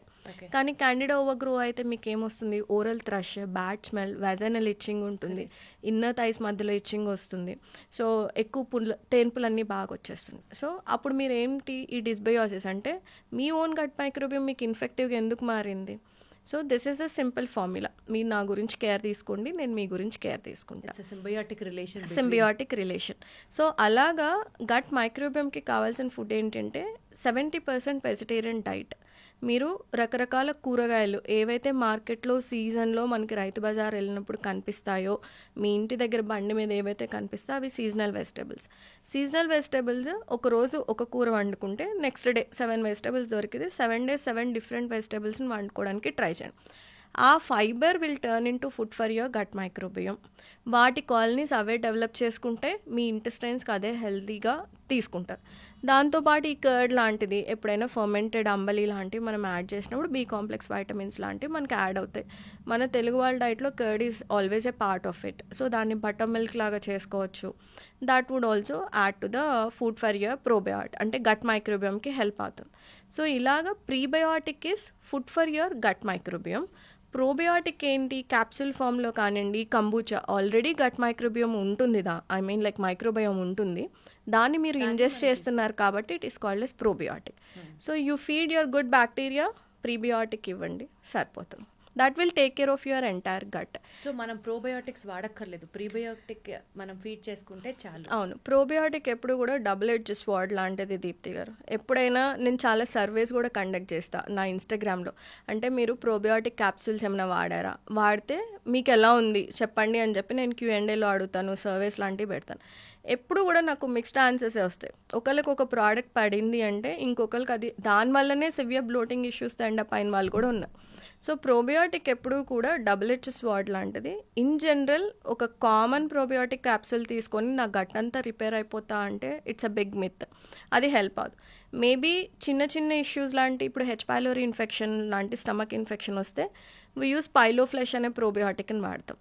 కానీ క్యాండిడా ఓవర్ గ్రో అయితే మీకు ఏమొస్తుంది? Oral thrush, bad smell, vaginal itching ఉంటుంది, ఇన్నర్ థైస్ మధ్యలో ఇచ్చింగ్ వస్తుంది. సో ఎక్కువ తేన్పులన్నీ బాగా వచ్చేస్తుంది. సో అప్పుడు మీరు ఏంటి, ఈ డిస్బయోసిస్ అంటే మీ ఓన్ గట్ మైక్రోబియం మీకు ఇన్ఫెక్టివ్గా ఎందుకు మారింది? So this is a simple formula. మీరు నా గురించి కేర్ తీసుకోండి, నేను మీ గురించి కేర్ తీసుకుంటాను. Symbiotic relation. సో అలాగా గట్ మైక్రోబియంకి కావాల్సిన ఫుడ్ ఏంటంటే 70% వెజిటేరియన్ డైట్. మీరు రకరకాల కూరగాయలు ఏవైతే మార్కెట్లో సీజన్లో మనకి రైతు బజార్ వెళ్ళినప్పుడు కనిపిస్తాయో, మీ ఇంటి దగ్గర బండి మీద ఏవైతే కనిపిస్తాయో అవి సీజనల్ వెజిటేబుల్స్ ఒకరోజు ఒక కూర వండుకుంటే నెక్స్ట్ డే 7 వెజిటేబుల్స్ దొరికితే 7 days 7 డిఫరెంట్ వెజిటేబుల్స్ని వండుకోవడానికి ట్రై చేయండి. ఆ fibre will turn into food for your gut microbiome. వాటి కాలనీస్ అవే డెవలప్ చేసుకుంటే మీ ఇంటెస్టైన్స్కి అదే హెల్తీగా తీసుకుంటారు. దాంతోపాటు ఈ కర్డ్ లాంటిది ఎప్పుడైనా ఫర్మెంటెడ్ అంబలి లాంటివి మనం యాడ్ చేసినప్పుడు బి కాంప్లెక్స్ వైటమిన్స్ లాంటివి మనకి యాడ్ అవుతాయి. మన తెలుగు వాళ్ళ డైట్లో curd is always a part of it. So దాన్ని బటర్ మిల్క్ లాగా చేసుకోవచ్చు. That would also add to the food for your probiotic, అంటే గట్ మైక్రోబియంకి హెల్ప్ అవుతుంది. సో ఇలాగా prebiotic is food for your gut microbiome. Probiotic ఏంటి, capsule ఫామ్లో కానివ్వండి, కంబూచా ఆల్రెడీ గట్ మైక్రోబియం ఉంటుంది, మైక్రోబయోమ్ ఉంటుంది, దాన్ని మీరు ఇంజెస్ట్ చేస్తున్నారు కాబట్టి it is called as probiotic. So you feed your good bacteria, prebiotic ఇవ్వండి, సరిపోతుంది. That will take care of your entire gut. So మనం ప్రోబయోటిక్స్ వాడక్కర్లేదు, ప్రీబయోటిక్ మనం ఫీడ్ చేసుకుంటే చాలు. అవును, ప్రోబయోటిక్ ఎప్పుడు కూడా డబుల్ ఎడ్జ్ స్వార్డ్ లాంటిది దీప్తి గారు. ఎప్పుడైనా నేను చాలా సర్వేస్ కూడా కండక్ట్ చేస్తాను నా ఇన్స్టాగ్రామ్లో. అంటే మీరు ప్రోబయోటిక్ క్యాప్సూల్స్ ఏమైనా వాడారా, వాడితే మీకు ఎలా ఉంది చెప్పండి అని చెప్పి నేను Q&Aలో అడుగుతాను, సర్వేస్ లాంటివి పెడతాను. ఎప్పుడు కూడా నాకు మిక్స్డ్ ఆన్సర్సే వస్తాయి. ఒకరికి ఒక ప్రోడక్ట్ పడింది అంటే ఇంకొకరికి అది దానివల్లనే సివియర్ బ్లోటింగ్ ఇష్యూస్ ఎండప్ అయిన వాళ్ళు కూడా ఉన్నారు. సో ప్రోబయోటిక్ ఎప్పుడు కూడా డబుల్ ఎడ్జ్ స్వార్డ్ లాంటిది. ఇన్ జనరల్ ఒక కామన్ ప్రోబయోటిక్ క్యాప్సూల్ తీసుకొని నా గట్ అంతా రిపేర్ అయిపోతా అంటే ఇట్స్ అ బిగ్ మిత్. అది హెల్ప్ అవుతుంది. మేబీ చిన్న చిన్న ఇష్యూస్ లాంటి, ఇప్పుడు H. pylori ఇన్ఫెక్షన్ లాంటి స్టమక్ ఇన్ఫెక్షన్ వస్తే వి యూస్ పైలోఫ్లెష్ అనే ప్రోబయోటిక్ని వాడతాం.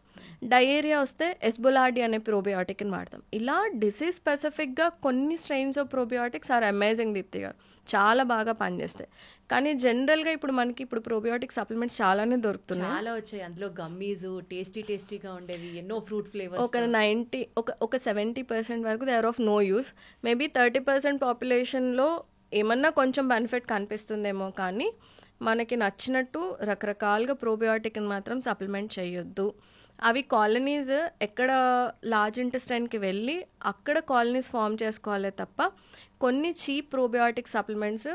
డయేరియా వస్తే ఎస్బోలార్డి అనే ప్రోబయోటిక్ని వాడతాం. ఇలా డిసీజ్ స్పెసిఫిక్గా కొన్ని strains of probiotics are amazing Deepthi గారు, చాలా బాగా పనిచేస్తాయి. కానీ జనరల్గా ఇప్పుడు మనకి ఇప్పుడు ప్రోబయోటిక్ సప్లిమెంట్స్ చాలానే దొరుకుతున్నాయి, చాలా వచ్చాయి. అందులో గమ్మీస్ టేస్టీగా ఉండేవి, ఎన్నో ఫ్రూట్ ఫ్లేవర్స్. ఒక 70% వరకు they are of no use. Maybe 30% పాపులేషన్లో ఏమన్నా కొంచెం బెనిఫిట్ కనిపిస్తుందేమో, కానీ మనకి నచ్చినట్టు రకరకాలుగా ప్రోబయోటిక్ని మాత్రం సప్లిమెంట్ చేయొద్దు. అవి కాలనీస్ ఎక్కడ లార్జ్ ఇంటెస్టైన్కి వెళ్ళి అక్కడ కాలనీస్ ఫామ్ చేసుకోవాలే తప్ప కొన్ని చీప్ ప్రోబయోటిక్ సప్లిమెంట్స్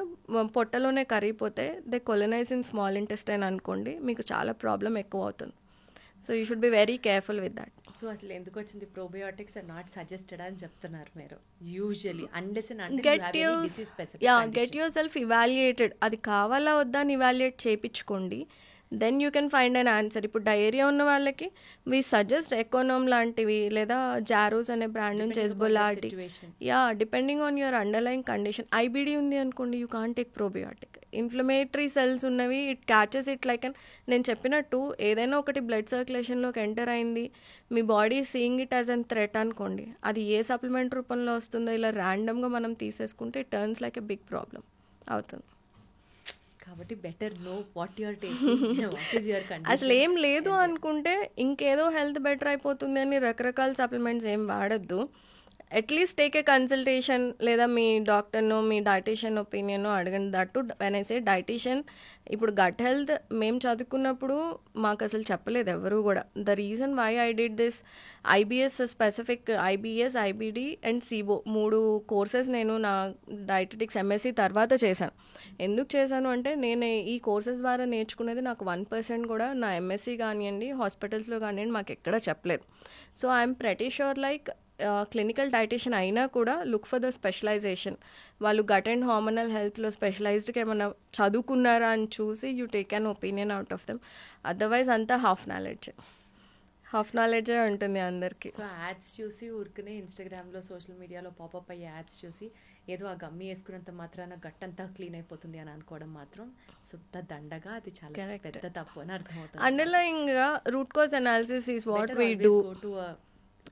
పొట్టలోనే కరిగిపోతే they colonise in small intestine అనుకోండి, మీకు చాలా ప్రాబ్లం ఎక్కువ అవుతుంది. So you should be very careful with that. So అసలు ఎందుకు వచ్చింది ప్రోబయోటిక్స్ ఆర్ నాట్ సజెస్టెడ్ అని చెప్తున్నారు మీరు usually, get yourself evaluated. అది కావాలా వద్దా అని ఇవాల్యుయేట్ చేయించుకోండి, then you can find an answer. ఇప్పుడు డయేరియా ఉన్న వాళ్ళకి వీ సజెస్ట్ ఎకోనోమ్ లాంటివి లేదా జారోస్ అనే బ్రాండ్ నుంచి ఎస్బోలార్డి. Depending on your underline condition. IBD ఉంది అనుకోండి, you can't take probiotic. Inflammatory cells ఉన్నవి, ఇట్ క్యాచెస్ ఇట్ లైక్ నేను చెప్పినట్టు ఏదైనా ఒకటి బ్లడ్ సర్క్యులేషన్లోకి ఎంటర్ అయింది, మీ body seeing it as an threat అనుకోండి, అది ఏ సప్లిమెంట్ రూపంలో వస్తుందో ఇలా ర్యాండమ్గా మనం తీసేసుకుంటే it turns like a big problem అవుతుంది. కాబట్టి better know what you're taking, what is your condition. అసలు ఏం లేదు అనుకుంటే ఇంకేదో హెల్త్ బెటర్ అయిపోతుంది అని రకరకాల సప్లిమెంట్స్ ఏం వాడద్దు. అట్లీస్ట్ టేక్ ఏ కన్సల్టేషన్, లేదా మీ డాక్టర్నో మీ డైటీషియన్ ఒపీనియనో అడగండి. That when I say dietitian, ఇప్పుడు గట్ హెల్త్ మేము చదువుకున్నప్పుడు మాకు అసలు చెప్పలేదు ఎవరు కూడా. The reason why I did this IBS specific, IBS, IBD and SIBO 3 courses నేను నా డైటెటిక్స్ MSc తర్వాత చేశాను. ఎందుకు చేశాను అంటే నేను ఈ కోర్సెస్ ద్వారా నేర్చుకునేది నాకు 1% కూడా నా MSc కానివ్వండి, హాస్పిటల్స్లో కానివ్వండి మాకు ఎక్కడా చెప్పలేదు. So I'm pretty sure like clinical dietitian అయినా కూడా లుక్ ఫర్ ద స్పెషలైజేషన్. వాళ్ళు గట్ అండ్ హార్మోనల్ హెల్త్లో స్పెషలైజ్డ్గా ఏమైనా చదువుకున్నారా అని చూసి you take an opinion out of them. Otherwise అంతా హాఫ్ నాలెడ్జ్. హాఫ్ నాలెడ్జే ఉంటుంది అందరికి. సో యాడ్స్ చూసి ఊరికనే ఇన్స్టాగ్రామ్లో సోషల్ మీడియాలో పాపప్ అయ్యే యాడ్స్ చూసి ఏదో ఆ గమ్మి వేసుకున్నంత మాత్రాన గట్టంతా క్లీన్ అయిపోతుంది అని అనుకోవడం మాత్రం శుద్ధ దండగా, అది చాలా పెద్ద తప్పు అని అర్థమవుతుంది. అండర్లయింగ్ గా root cause analysis is what we do. Go to a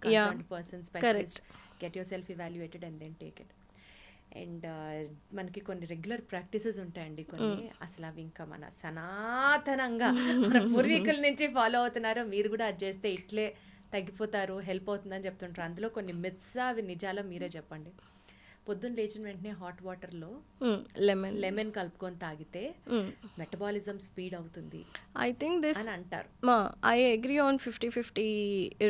concerned person, specialist, get yourself evaluated and then take it. And మనకి కొన్ని రెగ్యులర్ ప్రాక్టీసెస్ ఉంటాయండి కొన్ని, అసలు అవి ఇంకా మన సనాతనంగా మన పూర్వీకుల నుంచి ఫాలో అవుతున్నారు. మీరు కూడా అది చేస్తే ఇట్లే తగ్గిపోతారు, హెల్ప్ అవుతుందని చెప్తుంటారు. అందులో కొన్ని మిత్స్, అవి నిజాలో మీరే చెప్పండి. పొద్దున్న లేచిన వెంటనే హాట్ వాటర్లో లెమన్ కలుపుకొని తాగితే మెటబాలిజం స్పీడ్ అవుతుంది ఐ థింక్ దిస్ అని అంటారు. ఐ అగ్రీ ఆన్ 50-50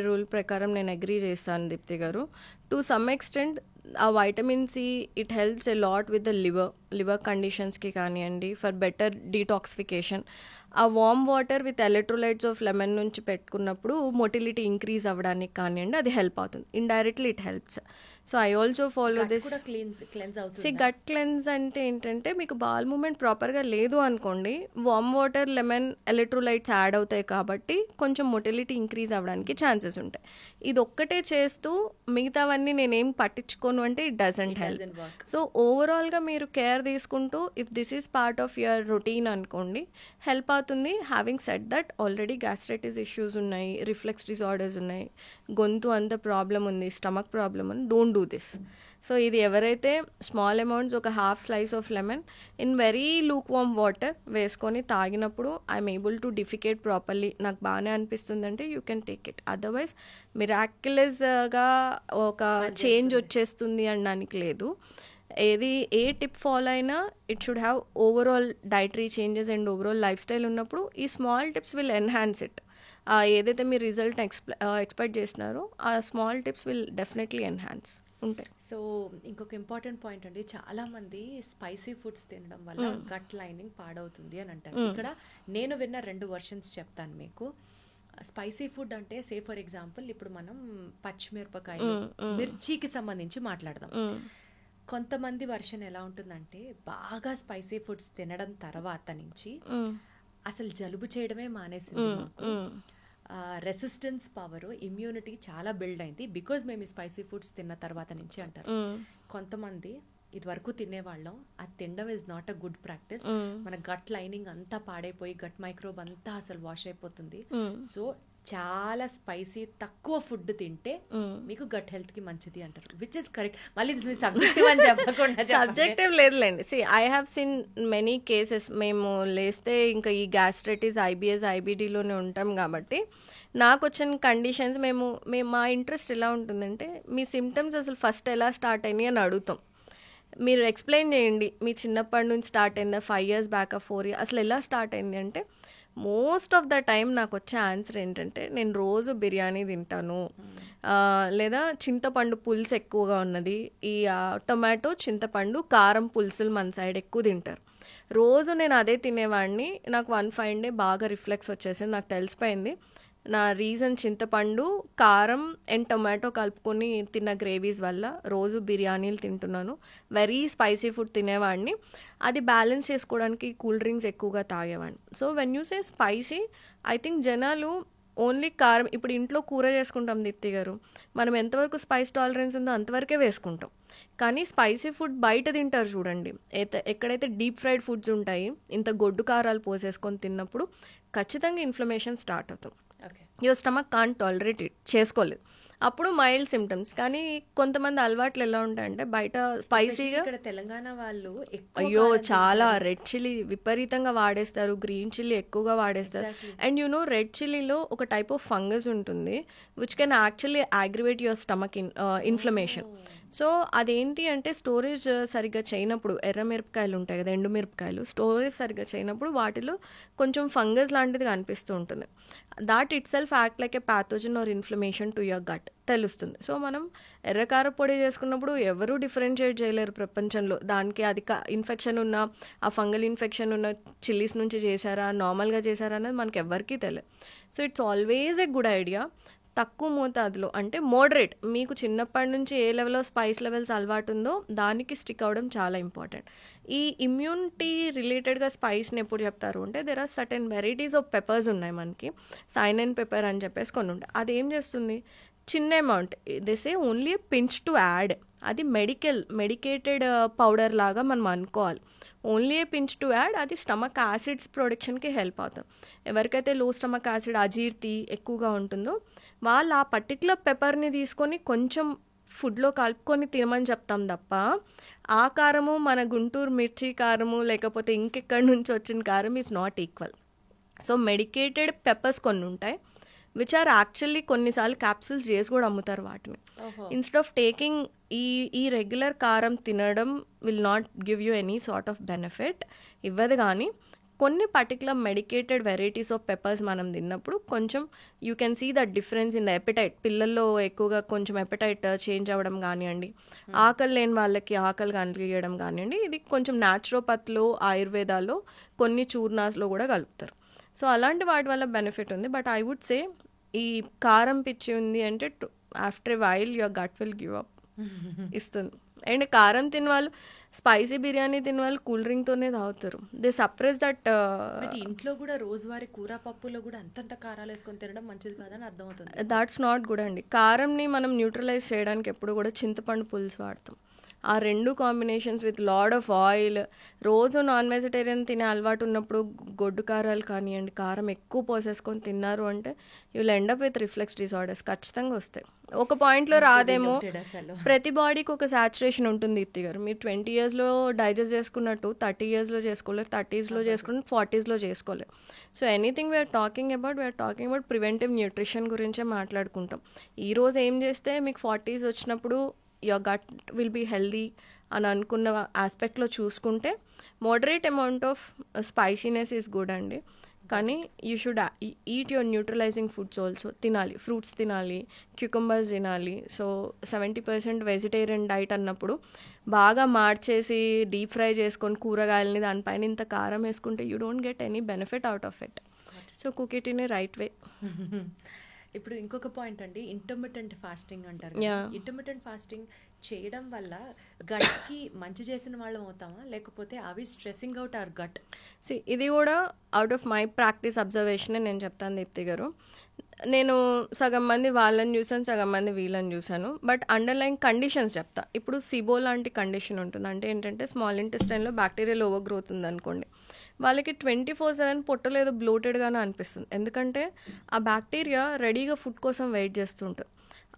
రూల్ ప్రకారం నేను అగ్రీ చేస్తాను దీప్తి గారు. టు సమ్ ఎక్స్టెంట్ ఆ vitamin C it helps a lot with the liver కండిషన్స్కి కానివ్వండి, ఫర్ బెటర్ డీటాక్సిఫికేషన్. ఆ warm water with electrolytes of lemon నుంచి పెట్టుకున్నప్పుడు మొటిలిటీ ఇంక్రీజ్ అవ్వడానికి కానివ్వండి, అది హెల్ప్ అవుతుంది. Indirectly it helps. So I also follow this. Gut cleanse అంటే ఏంటంటే, మీకు బాల్ మూమెంట్ ప్రాపర్గా లేదు అనుకోండి, warm water lemon electrolytes add అవుతాయి కాబట్టి కొంచెం మొటిలిటీ ఇంక్రీజ్ అవ్వడానికి ఛాన్సెస్ ఉంటాయి. ఇది ఒక్కటే చేస్తూ మిగతావన్నీ నేనేం పట్టించుకోను అంటే ఇట్ డజంట్ హెల్ప్. సో ఓవరాల్గా మీరు కేర్ తీసుకుంటూ if this is part of your routine అనుకోండి, హెల్ప్ అవుతుంది. Having said that, already gastritis issues ఉన్నాయి, రిఫ్లెక్స్ డిజార్డర్స్ ఉన్నాయి, గొంతు అంత ప్రాబ్లం ఉంది, స్టమక్ ప్రాబ్లం ఉంది, డోంట్ డూ దిస్. సో ఇది ఎవరైతే స్మాల్ అమౌంట్స్, ఒక half slice of lemon in very lukewarm water వేసుకొని తాగినప్పుడు I'm able to defecate properly, నాకు బాగానే అనిపిస్తుందంటే you can take it. Otherwise మిరాక్యులస్గా ఒక చేంజ్ వచ్చేస్తుంది అనడానికి లేదు. ఏ టిప్ ఫాలో అయినా it should have overall dietary changes and overall life style ఉన్నప్పుడు ఈ small tips will enhance it. ఏదైతే మీరు రిజల్ట్ ఎక్స్పెక్ట్ చేస్తున్నారో ఆ small tips will definitely enhance ఉంటాయి. సో ఇంకొక ఇంపార్టెంట్ పాయింట్ అండి, చాలా మంది స్పైసీ ఫుడ్స్ తినడం వల్ల గట్ లైనింగ్ పాడవుతుంది అని అంటారు. ఇక్కడ నేను విన్న 2 వర్షన్స్ చెప్తాను మీకు. స్పైసీ ఫుడ్ అంటే సే ఫర్ ఎగ్జాంపుల్ ఇప్పుడు మనం పచ్చిమిరపకాయ, మిర్చికి సంబంధించి మాట్లాడదాం. కొంతమంది వర్షన్ ఎలా ఉంటుందంటే, బాగా స్పైసీ ఫుడ్స్ తినడం తర్వాత నుంచి అసలు జలుబు చేయడమే మానేసింది మాకు, రెసిస్టెన్స్ పవర్, ఇమ్యూనిటీ చాలా బిల్డ్ అయింది బికాజ్ మేము ఈ స్పైసీ ఫుడ్స్ తిన్న తర్వాత నుంచి అంటారు. కొంతమంది ఇది వరకు తినేవాళ్ళం, అది తినడం is not a good practice, మన గట్ లైనింగ్ అంతా పాడైపోయి గట్ మైక్రోబ్ అంతా అసలు వాష్ అయిపోతుంది. సో చాలా స్పైసీ తక్కువ ఫుడ్ తింటే మీకు గట్ హెల్త్ కి మంచిది అంటారు, విచ్ ఇస్ కరెక్ట్. మళ్ళీ సబ్జెక్టివ్ అని చెప్పకుండా, సబ్జెక్టివ్ లేదులేండి. I have seen many cases. మేము లేస్తే ఇంకా ఈ గ్యాస్ట్రైటిస్, ఐబిఎస్, ఐబిడిలోనే ఉంటాం కాబట్టి నాకు వచ్చిన కండిషన్స్ మేము మా ఇంట్రెస్ట్ ఎలా ఉంటుందంటే, మీ సిమ్టమ్స్ అసలు ఫస్ట్ ఎలా స్టార్ట్ అయినాయి అని అడుగుతాం. మీరు ఎక్స్ప్లెయిన్ చేయండి, మీ చిన్నప్పటి నుంచి స్టార్ట్ అయిందా, 5 years బ్యాక్, 4 years, అసలు ఎలా స్టార్ట్ అయింది అంటే, మోస్ట్ ఆఫ్ ద టైం నాకు వచ్చే ఆన్సర్ ఏంటంటే, నేను రోజు బిర్యానీ తింటాను, లేదా చింతపండు పులుసు ఎక్కువగా ఉన్నది, ఈ టొమాటో, చింతపండు, కారం పులుసులు మన సైడ్ ఎక్కువ తింటారు, రోజు నేను అదే తినేవాడిని, నాకు 1 fine day బాగా రిఫ్లెక్స్ వచ్చేసింది, నాకు తెలిసిపోయింది నా రీజన్ చింతపండు, కారం అండ్ టొమాటో కలుపుకొని తిన్న గ్రేవీస్ వల్ల. రోజు బిర్యానీలు తింటున్నాను, వెరీ స్పైసీ ఫుడ్ తినేవాడిని, అది బ్యాలెన్స్ చేసుకోవడానికి కూల్ డ్రింక్స్ ఎక్కువగా తాగేవాడిని. So when you say spicy, I think జనాలు ఓన్లీ కారం, ఇప్పుడు ఇంట్లో కూర చేసుకుంటాం దీప్తి గారు, మనం ఎంతవరకు స్పైస్ టాలరెన్స్ ఉందో అంతవరకే వేసుకుంటాం. కానీ స్పైసీ ఫుడ్ బయట తింటారు చూడండి, ఎక్కడైతే డీప్ ఫ్రైడ్ ఫుడ్స్ ఉంటాయి, ఇంత గొడ్డు కారాలు పోసేసుకొని తిన్నప్పుడు ఖచ్చితంగా ఇన్ఫ్లమేషన్ స్టార్ట్ అవుతాం. Your stomach can't tolerate it, చేసుకోలేదు, అప్పుడు మైల్డ్ సిమ్టమ్స్. కానీ కొంతమంది అలవాట్లు ఎలా ఉంటాయంటే, బయట స్పైసీగా, తెలంగాణ వాళ్ళు అయ్యో చాలా రెడ్ చిల్లీ విపరీతంగా వాడేస్తారు, గ్రీన్ చిల్లీ ఎక్కువగా వాడేస్తారు. అండ్ యు నో, రెడ్ చిల్లీలో ఒక టైప్ ఆఫ్ ఫంగస్ ఉంటుంది which can actually aggravate your stomach inflammation. So అదేంటి అంటే, స్టోరేజ్ సరిగ్గా చేయనప్పుడు, ఎర్ర మిరపకాయలు ఉంటాయి కదా, ఎండు మిరపకాయలు, స్టోరేజ్ సరిగ్గా చేయనప్పుడు వాటిలో కొంచెం ఫంగస్ లాంటిది కనిపిస్తూ ఉంటుంది. That itself act like a pathogen or inflammation to your gut తెలుస్తుంది. సో మనం ఎర్రకార పొడి చేసుకున్నప్పుడు ఎవరూ డిఫరెన్షియేట్ చేయలేరు ప్రపంచంలో, దానికి అది ఇన్ఫెక్షన్ ఉన్న, ఆ ఫంగల్ ఇన్ఫెక్షన్ ఉన్న చిల్లీస్ నుంచి చేశారా, నార్మల్గా చేశారా అనేది మనకి ఎవరికీ తెలియదు. So it's always a good idea తక్కువ మోతాదులో అంటే మోడరేట్, మీకు చిన్నప్పటి నుంచి ఏ లెవెల్లో స్పైస్ లెవెల్స్ అలవాటు ఉందో దానికి స్టిక్ అవ్వడం చాలా ఇంపార్టెంట్. ఈ ఇమ్యూనిటీ రిలేటెడ్గా స్పైస్ని ఎప్పుడు చెప్తారు అంటే there are certain varieties of peppers ఉన్నాయి మనకి, సైనన్ పెప్పర్ అని చెప్పేసి కొన్ని ఉంటాయి. అది ఏం చేస్తుంది, చిన్న amount this A only pinch to add, అది మెడికేటెడ్ పౌడర్ లాగా మనం అనుకోవాలి. Only A pinch to add, అది స్టమక్ యాసిడ్స్ ప్రొడక్షన్కి హెల్ప్ అవుతుంది. ఎవరికైతే లో స్టమక్ యాసిడ్ అజీర్తి ఎక్కువగా ఉంటుందో వాళ్ళు ఆ పర్టికులర్ పెప్పర్ని తీసుకొని కొంచెం ఫుడ్లో కలుపుకొని తినమని చెప్తాం తప్ప ఆ కారము మన గుంటూరు మిర్చి కారము లేకపోతే ఇంకెక్కడి నుంచి వచ్చిన కారం is not equal. So medicated peppers కొన్ని ఉంటాయి విచ్ ఆర్ యాక్చువల్లీ కొన్నిసార్లు క్యాప్సూల్స్ చేసి కూడా అమ్ముతారు వాటిని. ఇన్స్టెడ్ ఆఫ్ టేకింగ్ ఈ రెగ్యులర్ కారం తినడం will not give you any sort of benefit ఇవ్వదు. కానీ కొన్ని particular medicated varieties of peppers మనం తిన్నప్పుడు కొంచెం you can see that difference in the appetite. పిల్లల్లో ఎక్కువగా కొంచెం ఎపిటైట్ చేంజ్ అవ్వడం కానివ్వండి, ఆకలి లేని వాళ్ళకి ఆకలి కలిగడం కానివ్వండి, ఇది కొంచెం న్యాచురోపతిలో ఆయుర్వేదాలో కొన్ని చూర్నాస్లో కూడా కలుపుతారు. సో అలాంటి వాటి వల్ల బెనిఫిట్ ఉంది. బట్ ఐ వుడ్ సే ఈ కారం పిచ్చి ఉంది అంటే after a while your gut will give up ఇస్తుంది. అండ్ కారం తిన వాళ్ళు, స్పైసీ బిర్యానీ తిన వాళ్ళు కూల్ డ్రింక్తోనే తాగుతారు. They suppress that. ఇంట్లో కూడా రోజువారీ కూర పప్పులో కూడా అంతంత కారాలు వేసుకొని తినడం మంచిది కాదని అర్థమవుతుంది. దాట్స్ నాట్ గుడ్ అండి. కారంని మనం న్యూట్రలైజ్ చేయడానికి ఎప్పుడు కూడా చింతపండు పులుసు వాడతాం. ఆ రెండు combinations with lot of oil, రోజు నాన్ వెజిటేరియన్ తినే అలవాటు ఉన్నప్పుడు గొడ్డు కారాలు కానివ్వండి, కారం ఎక్కువ పోసేసుకొని తిన్నారు అంటే you will end up with reflex disorders ఖచ్చితంగా వస్తాయి. ఒక పాయింట్లో రాదేమో, ప్రతి బాడీకి ఒక సాచురేషన్ ఉంటుంది దీప్తి గారు. మీరు 20 yearsలో డైజెస్ట్ చేసుకున్నట్టు 30 yearsలో చేసుకోలేరు, 30sలో చేసుకున్నట్టు 40sలో చేసుకోలేరు. So anything we are talking about preventive nutrition గురించే మాట్లాడుకుంటాం. ఈరోజు ఏం చేస్తే మీకు 40s వచ్చినప్పుడు your gut will be healthy అని అనుకున్న ఆస్పెక్ట్లో చూసుకుంటే moderate amount of spiciness is good అండి. కానీ you should eat your neutralizing foods also. తినాలి, ఫ్రూట్స్ తినాలి, క్యూకంబర్స్ తినాలి. సో 70% వెజిటేరియన్ డైట్ అన్నప్పుడు బాగా మార్చేసి డీప్ ఫ్రై చేసుకొని కూరగాయలని దానిపైన ఇంత కారం వేసుకుంటే you don't get any benefit out of it. So cook it in a right way. ఇప్పుడు ఇంకొక పాయింట్ అండి, ఇంటర్మిటెంట్ ఫాస్టింగ్ అంటారు. ఇంటర్మిటెంట్ ఫాస్టింగ్ చేయడం వల్ల గట్కి మంచి చేసిన వాళ్ళం అవుతామా, లేకపోతే అవి స్ట్రెస్సింగ్ అవుట్ అవర్ గట్? ఇది కూడా out of my practice observation నేను చెప్తాను దీప్తి గారు. నేను సగం మంది వాళ్ళని చూసాను, సగం మంది వీళ్ళని చూసాను. బట్ అండర్లైన్ కండిషన్స్ చెప్తా. ఇప్పుడు సిబో లాంటి కండిషన్ ఉంటుంది. అంటే ఏంటంటే స్మాల్ ఇంటెస్టైన్లో బ్యాక్టీరియల్ ఓవర్ గ్రోత్ ఉందనుకోండి, వాళ్ళకి 24/7 పొట్టలో ఏదో బ్లోటెడ్గానే అనిపిస్తుంది. ఎందుకంటే ఆ బ్యాక్టీరియా రెడీగా ఫుడ్ కోసం వెయిట్ చేస్తుంటుంది.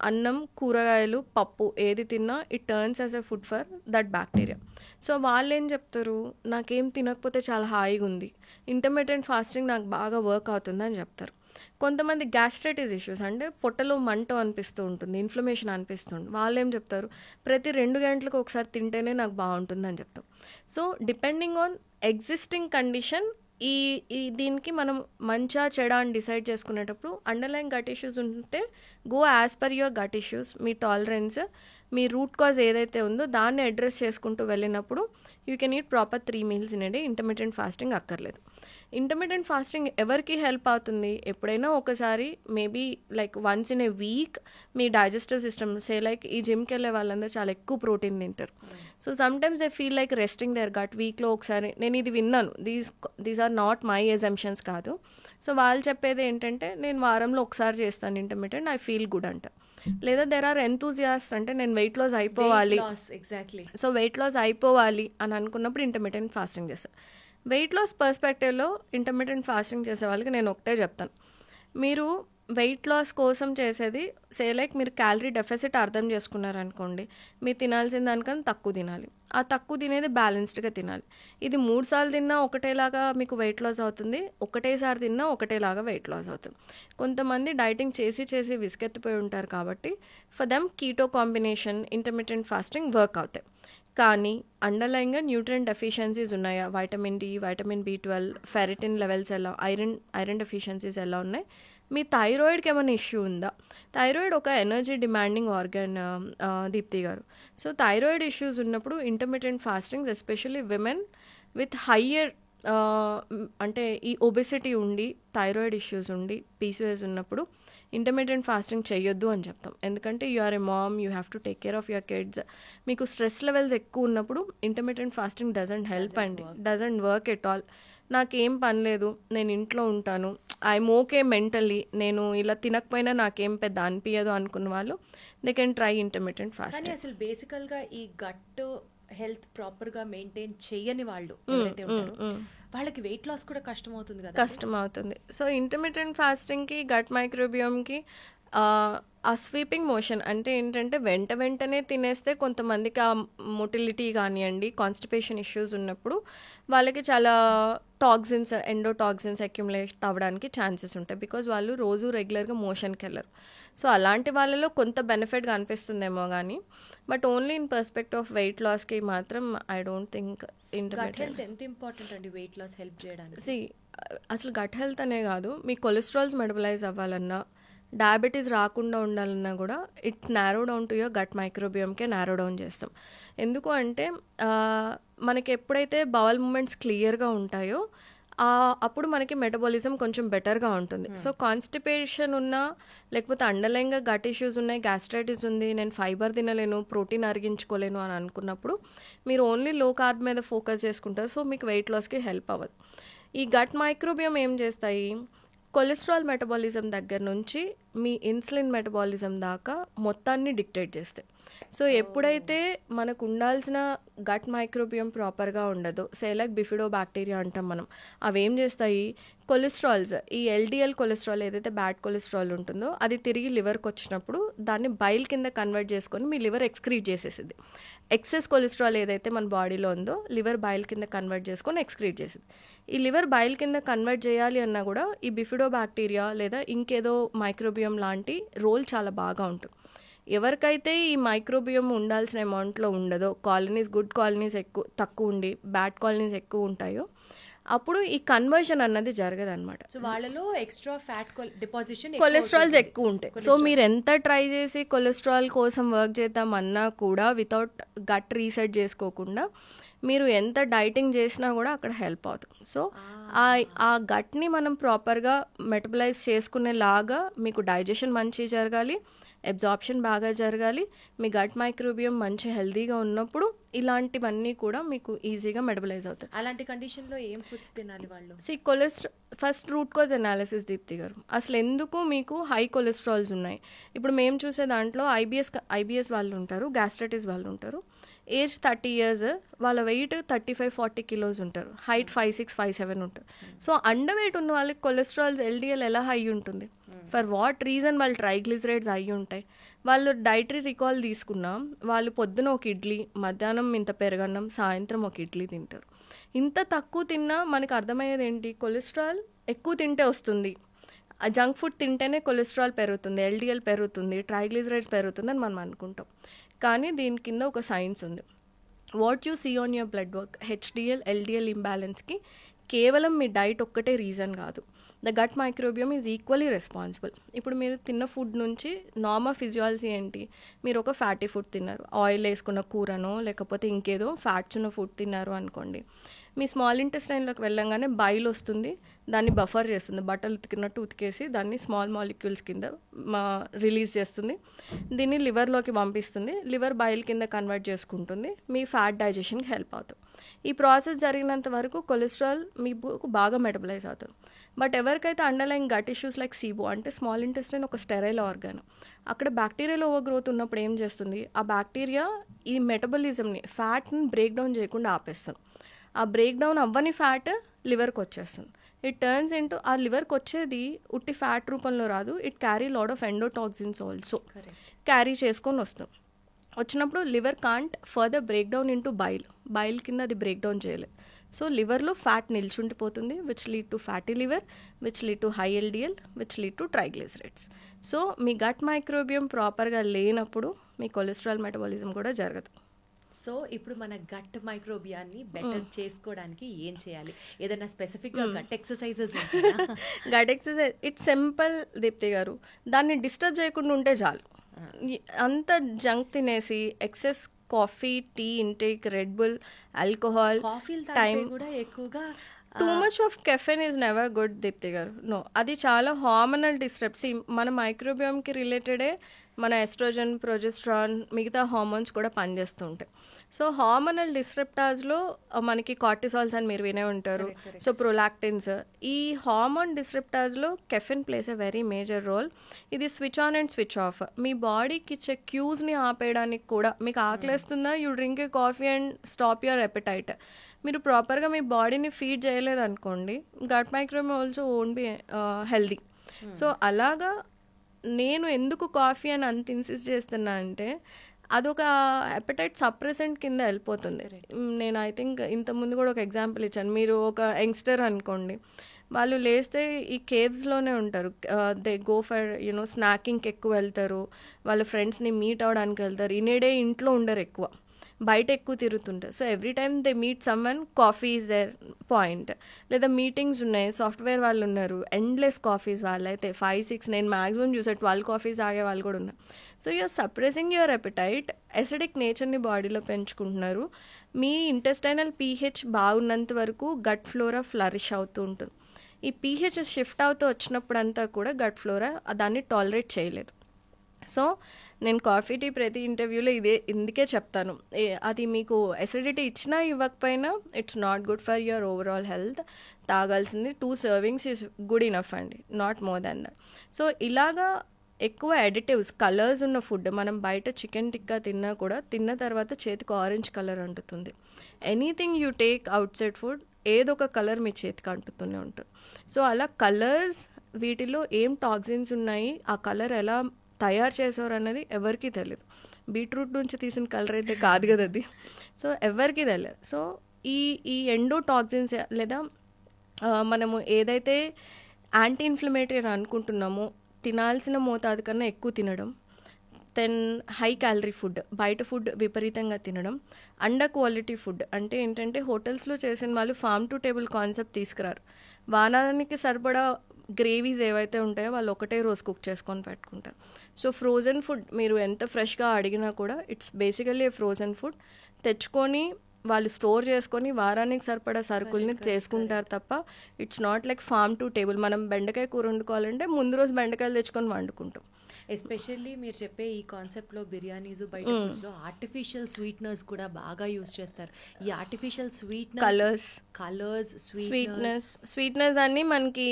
అన్నం, కూరగాయలు, పప్పు ఏది తిన్నా it turns as a food for that bacteria. So వాళ్ళు ఏం చెప్తారు, నాకేం తినకపోతే చాలా హాయిగా ఉంది, ఇంటర్మిటెంట్ ఫాస్టింగ్ నాకు బాగా వర్క్ అవుతుంది అని చెప్తారు. కొంతమంది గ్యాస్ట్రైటిస్ ఇష్యూస్, అంటే పొట్టలో మంట అనిపిస్తూ ఉంటుంది, ఇన్ఫ్లమేషన్ అనిపిస్తుంది, వాళ్ళు ఏం చెప్తారు, ప్రతి 2 గంటలకు ఒకసారి తింటేనే నాకు బాగుంటుంది అని చెప్తాం. So depending on existing condition ఈ దీనికి మనం మంచా చెడా అని డిసైడ్ చేసుకునేటప్పుడు అండర్లైన్ గట్ ఇష్యూస్ ఉంటే go as per your gut issues, మీ టాలరెన్స్, మీ రూట్ కాజ్ ఏదైతే ఉందో దాన్ని అడ్రస్ చేసుకుంటూ వెళ్ళినప్పుడు you can eat proper 3 meals in a day. Intermittent fasting అక్కర్లేదు. ఇంటర్మిటెంట్ ఫాస్టింగ్ ఎవరికి హెల్ప్ అవుతుంది, ఎప్పుడైనా ఒకసారి maybe like once in a week మీ డైజెస్టివ్ సిస్టమ్ సే లైక్ ఈ జిమ్కి వెళ్ళే వాళ్ళందరూ చాలా ఎక్కువ ప్రోటీన్ తింటారు. So sometimes they feel like resting their gut. వీక్లో ఒకసారి, నేను ఇది విన్నాను, these are not my assumptions కాదు. సో వాళ్ళు చెప్పేది ఏంటంటే నేను వారంలో ఒకసారి చేస్తాను ఇంటర్మిటెంట్, ఐ ఫీల్ గుడ్ అంట. లేదా దెర్ ఆర్ ఎంతూజియాస్ట్, అంటే నేను వెయిట్ లాస్ అయిపోవాలి, ఎగ్జాక్ట్లీ, సో వెయిట్ లాస్ అయిపోవాలి అని అనుకున్నప్పుడు ఇంటర్మిటెంట్ ఫాస్టింగ్ చేస్తాను. వెయిట్ లాస్ పర్స్పెక్టివ్లో ఇంటర్మిటెంట్ ఫాస్టింగ్ చేసే వాళ్ళకి నేను ఒకటే చెప్తాను, మీరు వెయిట్ లాస్ కోసం చేసేది సే లైక్ మీరు క్యాలరీ డెఫిసిట్ అర్థం చేసుకున్నారనుకోండి, మీరు తినాల్సిన దానికన్నా తక్కువ తినాలి. ఆ తక్కువ తినేది బ్యాలెన్స్డ్గా తినాలి. ఇది 3 సార్లు తిన్నా ఒకటేలాగా మీకు వెయిట్ లాస్ అవుతుంది, ఒకటేసారి తిన్నా ఒకటేలాగా వెయిట్ లాస్ అవుతుంది. కొంతమంది డైటింగ్ చేసి విసుకెత్తిపోయి ఉంటారు కాబట్టి for them keto combination, intermittent fasting work అవుతాయి. కానీ అండర్లైన్గా న్యూట్రియంట్ డెఫిషియన్సీస్ ఉన్నాయా, vitamin D, vitamin B12, ferritin levels ఎలా, ఐరన్ డెఫిషియన్సీస్ ఎలా ఉన్నాయి, మీ థైరాయిడ్కి ఏమైనా ఇష్యూ ఉందా? థైరాయిడ్ ఒక ఎనర్జీ డిమాండింగ్ ఆర్గన్ దీప్తి గారు. సో థైరాయిడ్ ఇష్యూస్ ఉన్నప్పుడు intermittent fastings, especially women with higher అంటే ఈ ఒబెసిటీ ఉండి, థైరాయిడ్ ఇష్యూస్ ఉండి, PCOS ఉన్నప్పుడు ఇంటర్మీడియట్ ఫాస్టింగ్ చేయొద్దు అని చెప్తాం. ఎందుకంటే you are a mom, you have to take care of your kids. మీకు స్ట్రెస్ లెవెల్స్ ఎక్కువ ఉన్నప్పుడు ఇంటర్మీడియట్ ఫాస్టింగ్ డజంట్ హెల్ప్ అండి, డజంట్ వర్క్ ఎట్ ఆల్. నాకేం పని లేదు, నేను ఇంట్లో ఉంటాను, ఐఎమ్ ఓకే మెంటలీ, నేను ఇలా తినకపోయినా నాకేం పెద్ద అనిపించదు అనుకున్న వాళ్ళు they can try intermediate fasting. కానీ అసలు బేసికల్గా ఈ గట్ హెల్త్ ప్రాపర్గా మెయింటైన్ చేయని వాళ్ళు ఎవరైతే ఉంటారో వాళ్ళకి వెయిట్ లాస్ కూడా కష్టం అవుతుంది కదా. కష్టం అవుతుంది. సో ఇంటర్మీడియట్ ఫాస్టింగ్కి గట్ మైక్రోబియోమ్కి ఆ స్వీపింగ్ మోషన్ అంటే ఏంటంటే వెంటనే తినేస్తే కొంతమందికి ఆ మొటిలిటీ కానివ్వండి, కాన్స్టిపేషన్ ఇష్యూస్ ఉన్నప్పుడు వాళ్ళకి చాలా టాక్సిన్స్, ఎండోటాక్సిన్స్ అక్యుములేట్ అవ్వడానికి ఛాన్సెస్ ఉంటాయి. బికాజ్ వాళ్ళు రోజు రెగ్యులర్గా మోషన్కి వెళ్ళరు. సో అలాంటి వాళ్ళలో కొంత బెనిఫిట్గా అనిపిస్తుందేమో కానీ but only in perspective of weight లాస్కి మాత్రం I don't think gut health ఎంత ఇంపార్టెంట్ అండి వెయిట్ లాస్ హెల్ప్ చేయడానికి. అసలు గట్ హెల్త్ అనే కాదు, మీ కొలెస్ట్రాల్స్ మెటబలైజ్ అవ్వాలన్నా, డయాబెటీస్ రాకుండా ఉండాలన్నా కూడా it narrow down to your gut మైక్రోబియోమ్కే నారో డౌన్ చేస్తాం. ఎందుకు అంటే మనకి ఎప్పుడైతే బవల్ మూమెంట్స్ క్లియర్గా ఉంటాయో అప్పుడు మనకి మెటబాలిజం కొంచెం బెటర్గా ఉంటుంది. సో కాన్స్టిపేషన్ ఉన్నా, లేకపోతే అండర్లైన్గా గట్ ఇష్యూస్ ఉన్నాయి, గ్యాస్ట్రైటిస్ ఉంది, నేను ఫైబర్ తినలేను, ప్రోటీన్ అరిగించుకోలేను అని అనుకున్నప్పుడు మీరు ఓన్లీ లో కార్బ్ మీద ఫోకస్ చేసుకుంటారు. సో మీకు వెయిట్ లాస్కి హెల్ప్ అవ్వదు. ఈ గట్ మైక్రోబియోమ్ ఏం చేస్తాయి, కొలెస్ట్రాల్ మెటబాలిజం దగ్గర నుంచి మీ ఇన్సులిన్ మెటబాలిజం దాకా మొత్తాన్ని డిక్టేట్ చేస్తాయి. సో ఎప్పుడైతే మనకు ఉండాల్సిన గట్ మైక్రోబియం ప్రాపర్గా ఉండదో, లైక్ బిఫిడో బ్యాక్టీరియా అంటాం మనం, అవేం చేస్తాయి, కొలెస్ట్రాల్స్, ఈ ఎల్డిఎల్ కొలెస్ట్రాల్ ఏదైతే బ్యాడ్ కొలెస్ట్రాల్ ఉంటుందో అది తిరిగి లివర్కి వచ్చినప్పుడు దాన్ని బైల్ కింద కన్వర్ట్ చేసుకొని మీ లివర్ ఎక్స్క్రీట్ చేసేసింది. ఎక్సెస్ కొలెస్ట్రాల్ ఏదైతే మన బాడీలో ఉందో లివర్ బైల్ కింద కన్వర్ట్ చేసుకొని ఎక్స్క్రీట్ చేసింది. ఈ లివర్ బైల్ కింద కన్వర్ట్ చేయాలి అన్నా కూడా ఈ బిఫిడో బ్యాక్టీరియా లేదా ఇంకేదో మైక్రోబియం లాంటి రోల్ చాలా బాగా ఉంటుంది. ఎవరికైతే ఈ మైక్రోబియం ఉండాల్సిన అమౌంట్లో ఉండదో, కాలనీస్, గుడ్ కాలనీస్ తక్కువ ఉండి బ్యాడ్ కాలనీస్ ఎక్కువ ఉంటాయో అప్పుడు ఈ కన్వర్షన్ అన్నది జరగదు అనమాట. సో వాళ్ళలో ఎక్స్ట్రా ఫ్యాట్ డిపాజిషన్, కొలెస్ట్రాల్స్ ఎక్కువ ఉంటాయి. సో మీరు ఎంత ట్రై చేసి కొలెస్ట్రాల్ కోసం వర్క్ చేద్దామన్నా కూడా వితౌట్ గట్ రీసెట్ చేసుకోకుండా మీరు ఎంత డైటింగ్ చేసినా కూడా అక్కడ హెల్ప్ అవుతుంది. సో ఆ గట్ని మనం ప్రాపర్గా మెటబలైజ్ చేసుకునేలాగా మీకు డైజెషన్ మంచి జరగాలి, అబ్జార్ప్షన్ బాగా జరగాలి, మీ గట్ మైక్రోబియం మంచి హెల్తీగా ఉన్నప్పుడు ఇలాంటివన్నీ కూడా మీకు ఈజీగా మెటబలైజ్ అవుతాయి. అలాంటి కండిషన్లో ఏం ఫుడ్స్ తినాలి వాళ్ళు? First root cause analysis Deepti garu, అసలు ఎందుకు మీకు హై కొలెస్ట్రాల్స్ ఉన్నాయి. ఇప్పుడు మేము చూసే దాంట్లో ఐబిఎస్ వాళ్ళు ఉంటారు, గ్యాస్ట్రైటిస్ వాళ్ళు ఉంటారు, ఏజ్ 30 years, వాళ్ళ వెయిట్ 35-40 kilos ఉంటారు, హైట్ 5'6", 5'7" ఉంటారు. సో అండర్ వెయిట్ ఉన్న వాళ్ళకి కొలెస్ట్రాల్స్ ఎల్డిఎల్ ఎలా హై ఉంటుంది, ఫర్ వాట్ రీజన్, వాళ్ళు ట్రైగ్లిజరైడ్స్ అయ్యి ఉంటాయి. వాళ్ళు డైటరీ రికాల్ తీసుకున్నా వాళ్ళు పొద్దున ఒక ఇడ్లీ, మధ్యాహ్నం ఇంత పెరగన్నం, సాయంత్రం ఒక ఇడ్లీ తింటారు. ఇంత తక్కువ తిన్నా మనకు అర్థమయ్యేది ఏంటి, కొలెస్ట్రాల్ ఎక్కువ తింటే వస్తుంది, జంక్ ఫుడ్ తింటేనే కొలెస్ట్రాల్ పెరుగుతుంది, ఎల్డిఎల్ పెరుగుతుంది, ట్రైగ్లిజరైడ్స్ పెరుగుతుంది అని మనం అనుకుంటాం. కానీ దీని కింద ఒక సైన్స్ ఉంది. What you see on your blood work, HDL LDL ఇంబ్యాలెన్స్కి కేవలం మీ డైట్ ఒక్కటే రీజన్ కాదు, the gut microbiome is equally responsible. ఇప్పుడు మీరు తిన్న ఫుడ్ నుంచి నార్మల్ ఫిజియాలజీ ఏంటి, మీరు ఒక ఫ్యాటీ ఫుడ్ తిన్నారు, ఆయిల్ వేసుకున్న కూరనో లేకపోతే ఇంకేదో ఫ్యాట్స్ ఉన్న ఫుడ్ తిన్నారు అనుకోండి, మీ స్మాల్ ఇంటెస్టైన్లోకి వెళ్ళంగానే బైల్ వస్తుంది, దాన్ని బఫర్ చేస్తుంది, బట్టలు ఉతికినట్టు ఉతికేసి దాన్ని స్మాల్ మాలిక్యూల్స్ కింద రిలీజ్ చేస్తుంది, దీన్ని లివర్లోకి పంపిస్తుంది, లివర్ బైల్ కింద కన్వర్ట్ చేసుకుంటుంది, మీ ఫ్యాట్ డైజెషన్కి హెల్ప్ అవుతుంది. ఈ ప్రాసెస్ జరిగినంత వరకు కొలెస్ట్రాల్ మీకు బాగా మెటబలైజ్ అవుతుంది. బట్ ఎవరికైతే underline gut issues like SIBO, అంటే స్మాల్ ఇంటెస్టైన్ ఒక స్టెరైల్ ఆర్గాన్, అక్కడ బ్యాక్టీరియల్ ఓవర్ గ్రోత్ ఉన్నప్పుడు ఏం చేస్తుంది, ఆ బ్యాక్టీరియా ఈ మెటబలిజంని, ఫ్యాట్ని బ్రేక్ డౌన్ చేయకుండా ఆపేస్తుంది. ఆ బ్రేక్ డౌన్ అవ్వని ఫ్యాట్ లివర్కి వచ్చేస్తుంది. ఇట్ టర్న్స్ ఇంటూ, ఆ లివర్కి వచ్చేది ఉట్టి ఫ్యాట్ రూపంలో రాదు, it carry lot of endotoxins also carry చేసుకొని వస్తుంది. వచ్చినప్పుడు liver can't further break down into bile కింద అది బ్రేక్ డౌన్ చేయలేదు. సో లివర్లో ఫ్యాట్ నిల్చుండిపోతుంది, which lead to fatty liver, which lead to high LDL, which lead to triglycerides. So మీ గట్ మైక్రోబియం ప్రాపర్గా లేనప్పుడు మీ కొలెస్ట్రాల్ మెటబాలిజం కూడా జరగదు. సో ఇప్పుడు మన గట్ మైక్రోబియాన్ని బెటర్ చేసుకోవడానికి ఏం చేయాలి? ఏదైనా స్పెసిఫిక్గా gut exercises? Gut exercise it's simple Deepti garu, దాన్ని డిస్టర్బ్ చేయకుండా ఉంటే చాలు. అంత జంక్ తినేసి excess coffee, tea intake, red bull, alcohol, కాఫీలు తాగితే కూడా ఎక్కువగా too much of caffeine is never good Deepti garu. No, అది చాలా హార్మోనల్ డిస్టర్బ్స్. మన మైక్రోబియోమ్కి రిలేటెడే మన ఎస్ట్రోజన్, ప్రొజెస్ట్రాన్, మిగతా హార్మోన్స్ కూడా పనిచేస్తూ ఉంటాయి. సో హార్మోనల్ డిస్రప్టార్స్లో మనకి కార్టిసాల్స్ అని మీరు వినే ఉంటారు. సో ప్రొలాక్టిన్స్, ఈ హార్మోన్ డిస్రప్టార్స్లో caffeine plays a very major role. ఇది switch on and switch off. మీ బాడీకి ఇచ్చే క్యూస్ని ఆపేయడానికి కూడా, మీకు ఆకలేస్తుందా, you drink a coffee and stop your appetite. మీరు ప్రాపర్గా మీ బాడీని ఫీడ్ చేయలేదు అనుకోండి, gut microbiome also won't be healthy. So అలాగా నేను ఎందుకు కాఫీ అని అంత ఇన్సిస్ట్ చేస్తున్నా అంటే, అదొక అపెటైట్ సప్రెసెంట్ కింద వెళ్ళిపోతుంది. నేను ఐ థింక్ ఇంతకుముందు కూడా ఒక ఎగ్జాంపుల్ ఇచ్చాను. మీరు ఒక యంగ్స్టర్ అనుకోండి, వాళ్ళు లేస్తే ఈ కేవ్స్లోనే ఉంటారు. దే గో ఫర్ స్నాకింగ్కి ఎక్కువ వెళ్తారు, వాళ్ళ ఫ్రెండ్స్ని మీట్ అవ్వడానికి వెళ్తారు. ఇన్నే ఇంట్లో ఉండరు, ఎక్కువ బయట ఎక్కువ తిరుగుతుంటారు. So every time they meet someone, coffee is their point. లేదా మీటింగ్స్ ఉన్నాయి, సాఫ్ట్వేర్ వాళ్ళు ఉన్నారు, ఎండ్లెస్ కాఫీస్. వాళ్ళైతే 5-6, నేను మ్యాక్సిమం చూసా 12 కాఫీస్ ఆగే వాళ్ళు కూడా ఉన్నారు. So you're suppressing your appetite, acidic నేచర్ని బాడీలో పెంచుకుంటున్నారు. మీ ఇంటెస్టైనల్ పీహెచ్ బాగున్నంత వరకు గట్ ఫ్లోరా ఫ్లరిష్ అవుతూ ఉంటుంది. ఈ పీహెచ్ షిఫ్ట్ అవుతూ వచ్చినప్పుడంతా కూడా గట్ ఫ్లోరా దాన్ని టాలరేట్ చేయలేదు. సో నేను కాఫీ టీ ప్రతి ఇంటర్వ్యూలో ఇందుకే చెప్తాను, అది మీకు ఎసిడిటీ ఇచ్చినా ఇవ్వకపోయినా it's not good for your overall health. తాగాల్సింది 2 servings ఈజ్ గుడ్ ఇనఫ్ అండి, not more than that. So ఇలాగా ఎక్కువ అడిటివ్స్, కలర్స్ ఉన్న ఫుడ్, మనం బయట చికెన్ టిక్కా తిన్నా కూడా తిన్న తర్వాత చేతికి ఆరెంజ్ కలర్ అంటుతుంది. Anything you take outside food, ఏదో ఒక కలర్ మీ చేతికి అంటుతూనే ఉంటుంది. సో అలా కలర్స్, వీటిలో ఏం టాక్సిన్స్ ఉన్నాయి, ఆ కలర్ ఎలా తయారు చేసేవారు అన్నది ఎవరికి తెలియదు. బీట్రూట్ నుంచి తీసిన కలర్ అయితే కాదు కదా అది. సో ఎవరికి తెలియదు. సో ఈ ఎండోటాక్సిన్స్, లేదా మనము ఏదైతే యాంటీ ఇన్ఫ్లమేటరీ అని అనుకుంటున్నామో, తినాల్సిన మోతాదు కన్నా ఎక్కువ తినడం, దెన్ హై క్యాలరీ ఫుడ్, బయట ఫుడ్ విపరీతంగా తినడం, అండర్ క్వాలిటీ ఫుడ్. అంటే ఏంటంటే హోటల్స్లో చేసిన వాళ్ళు ఫార్మ్ టు టేబుల్ కాన్సెప్ట్ తీసుకురారు. వారానికి సరిపడా గ్రేవీస్ ఏవైతే ఉంటాయో వాళ్ళు ఒకటే రోజు కుక్ చేసుకొని పెట్టుకుంటారు. సో ఫ్రోజన్ ఫుడ్ మీరు ఎంత ఫ్రెష్గా అడిగినా కూడా ఇట్స్ బేసికల్లీ ఫ్రోజన్ ఫుడ్. తెచ్చుకొని వాళ్ళు స్టోర్ చేసుకొని వారానికి సరిపడా సరుకుల్ని చేసుకుంటారు తప్ప it's not like farm to table. మనం బెండకాయ కూర వండుకోవాలంటే ముందు రోజు బెండకాయలు తెచ్చుకొని వండుకుంటాం. ఎస్పెషల్లీ మీరు చెప్పే ఈ కాన్సెప్ట్లో బిర్యానీస్, బయట ఫుడ్స్లో ఆర్టిఫిషియల్ స్వీట్నర్స్ కూడా బాగా యూజ్ చేస్తారు. ఈ ఆర్టిఫిషియల్ కలర్స్ స్వీట్నెస్ అన్నీ మనకి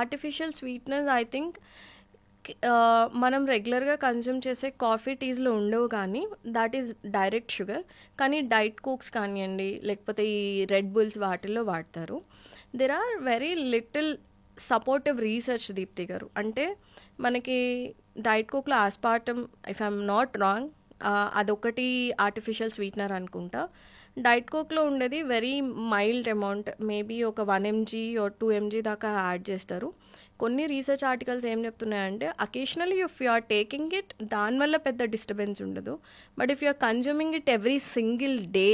ఆర్టిఫిషియల్ స్వీట్నెస్ ఐ థింక్ మనం రెగ్యులర్గా కన్జ్యూమ్ చేసే కాఫీ టీస్లో ఉండవు, కానీ దాట్ ఈస్ డైరెక్ట్ షుగర్. కానీ డైట్ కోక్స్ కానివ్వండి, లేకపోతే ఈ రెడ్ బుల్స్, వాటిల్లో వాడతారు. There are very little supportive research Deepthi గారు. అంటే మనకి డైట్ కోక్లో aspartame, if I'm not wrong, అదొకటి ఆర్టిఫిషియల్ స్వీట్నర్ అనుకుంటా. డైట్ కోక్లో ఉండేది వెరీ మైల్డ్ అమౌంట్, మేబీ ఒక 1 mg or 2 mg దాకా యాడ్ చేస్తారు. కొన్ని రీసెర్చ్ ఆర్టికల్స్ ఏం చెప్తున్నాయంటే occasionally if you are taking it, దానివల్ల పెద్ద డిస్టర్బెన్స్ ఉండదు. But if you are consuming it every single day,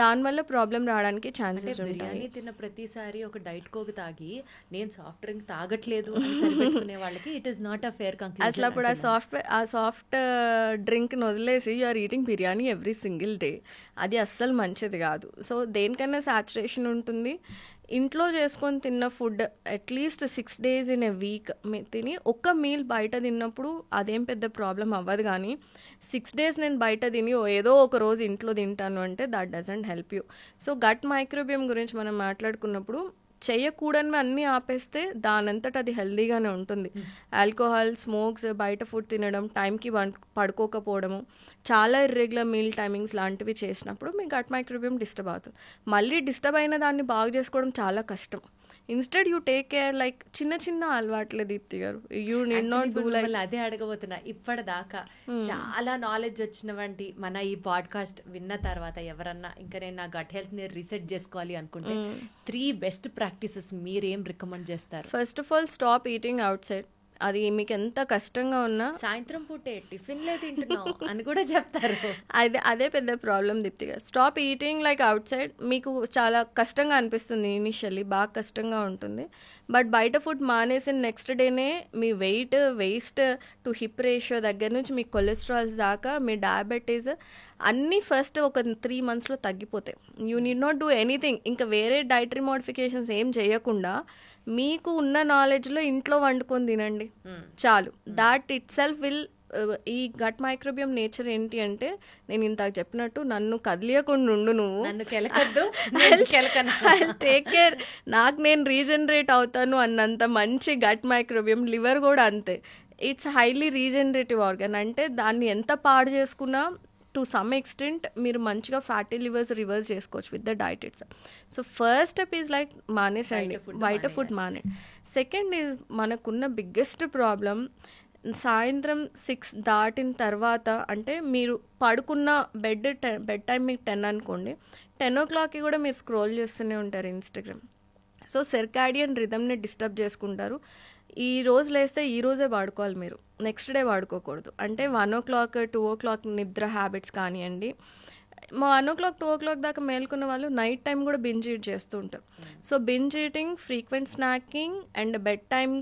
దానివల్ల ప్రాబ్లం రావడానికి ఛాన్సెస్ ఉంటాయి. బిర్యానీ తిన్న ప్రతిసారి ఒక డైట్ కోక్ తాగి నేను సాఫ్ట్ డ్రింక్ తాగట్లేదు అని సరిపెట్టుకునే వాళ్ళకి it is not a fair conclusion. అసలు అప్పుడు ఆ సాఫ్ట్ డ్రింక్ని వదిలేసి you are eating biryani every single day, అది అస్సలు మంచిది కాదు. సో దేనికన్నా సాచురేషన్ ఉంటుంది. ఇంట్లో చేసుకొని తిన్న food at least 6 days in a week తిని ఒక్క మీల్ బయట తిన్నప్పుడు అదేం పెద్ద ప్రాబ్లం అవ్వదు. కానీ 6 days నేను బయట తిని ఏదో ఒక రోజు ఇంట్లో తింటాను అంటే that doesn't help you. So gut microbiome గురించి మనం మాట్లాడుకున్నప్పుడు చేయకూడనివి అన్నీ ఆపేస్తే దానంతట అది హెల్దీగానే ఉంటుంది. ఆల్కహాల్, స్మోక్స్, బయట ఫుడ్ తినడం, టైంకి పడుకోకపోవడము, చాలా ఇర్రెగ్యులర్ మీల్ టైమింగ్స్ లాంటివి చేసినప్పుడు మీ గట్ మైక్రోబియం డిస్టర్బ్ అవుతుంది. మళ్ళీ డిస్టర్బ్ అయిన దాన్ని బాగు చేసుకోవడం చాలా కష్టం. Instead you take care, like చిన్న చిన్న అలవాట్లే దీప్తి గారు. You need not do like. అదే అడగబోతున్నా. ఇప్పటిదాకా చాలా నాలెడ్జ్ వచ్చినవంటి మన ఈ పాడ్కాస్ట్ విన్న తర్వాత ఎవరన్నా ఇంకా నేను నా గట్ హెల్త్ ని రీసెట్ చేసుకోవాలి అనుకుంటే 3 best practices మీరేం రికమెండ్ చేస్తారు? First of all, stop eating out side. అది మీకు ఎంత కష్టంగా ఉన్నా సాయంత్రం పూటే టిఫిన్లే తింటున్నాం అని కూడా చెప్తారు. అదే పెద్ద ప్రాబ్లం దీప్తిగా. Stop eating like outside. మీకు చాలా కష్టంగా అనిపిస్తుంది ఇనిషియల్లీ, బాగా కష్టంగా ఉంటుంది. బట్ బయట ఫుడ్ మానేసిన నెక్స్ట్ డేనే మీ weight, waist to hip ratio దగ్గర నుంచి మీ కొలెస్ట్రాల్స్ దాకా, మీ డయాబెటీస్ అన్నీ ఫస్ట్ ఒక 3 monthsలో తగ్గిపోతాయి. You need not do anything. ఇంకా వేరే డైటరీ మోడిఫికేషన్స్ ఏం చేయకుండా మీకు ఉన్న నాలెడ్జ్లో ఇంట్లో వండుకొని తినండి చాలు. దాట్ ఇట్ సెల్ఫ్ విల్ ఈ గట్ మైక్రోబియం నేచర్ ఏంటి అంటే నేను ఇంతకు చెప్పినట్టు నన్ను కదిలియకుండా ఉండు నువ్వు, టేక్ కేర్, నాకు నేను రీజనరేట్ అవుతాను అన్నంత మంచి గట్ మైక్రోబియం. లివర్ కూడా అంతే, ఇట్స్ హైలీ రీజనరేటివ్ ఆర్గన్. అంటే దాన్ని ఎంత పాడు చేసుకున్నా టు సమ్ ఎక్స్టెంట్ మీరు మంచిగా ఫ్యాటీ లివర్స్ రివర్స్ చేసుకోవచ్చు with the diet it's. So first step is like మానేసండి, బయట ఫుడ్ మానే. సెకండ్ ఈజ్ మనకున్న బిగ్గెస్ట్ ప్రాబ్లం సాయంత్రం 6 దాటిన తర్వాత, అంటే మీరు పడుకున్న బెడ్ టైం మీకు 10 అనుకోండి, 10 o'clockకి కూడా మీరు స్క్రోల్ చేస్తూనే ఉంటారు ఇన్స్టాగ్రామ్. సో సెర్కాడియన్ రిథమ్ని డిస్టర్బ్ చేసుకుంటారు. ఈ రోజు లేస్తే ఈ రోజే వాడుకోవాలి మీరు, నెక్స్ట్ డే వాడుకోకూడదు. అంటే 1 o'clock 2 o'clock నిద్ర హ్యాబిట్స్ కానివ్వండి. 1 o'clock 2 o'clock దాకా మేల్కొన్న వాళ్ళు నైట్ టైం కూడా బింజ్ ఈట్ చేస్తూ ఉంటారు. So binge eating, frequent snacking and bed time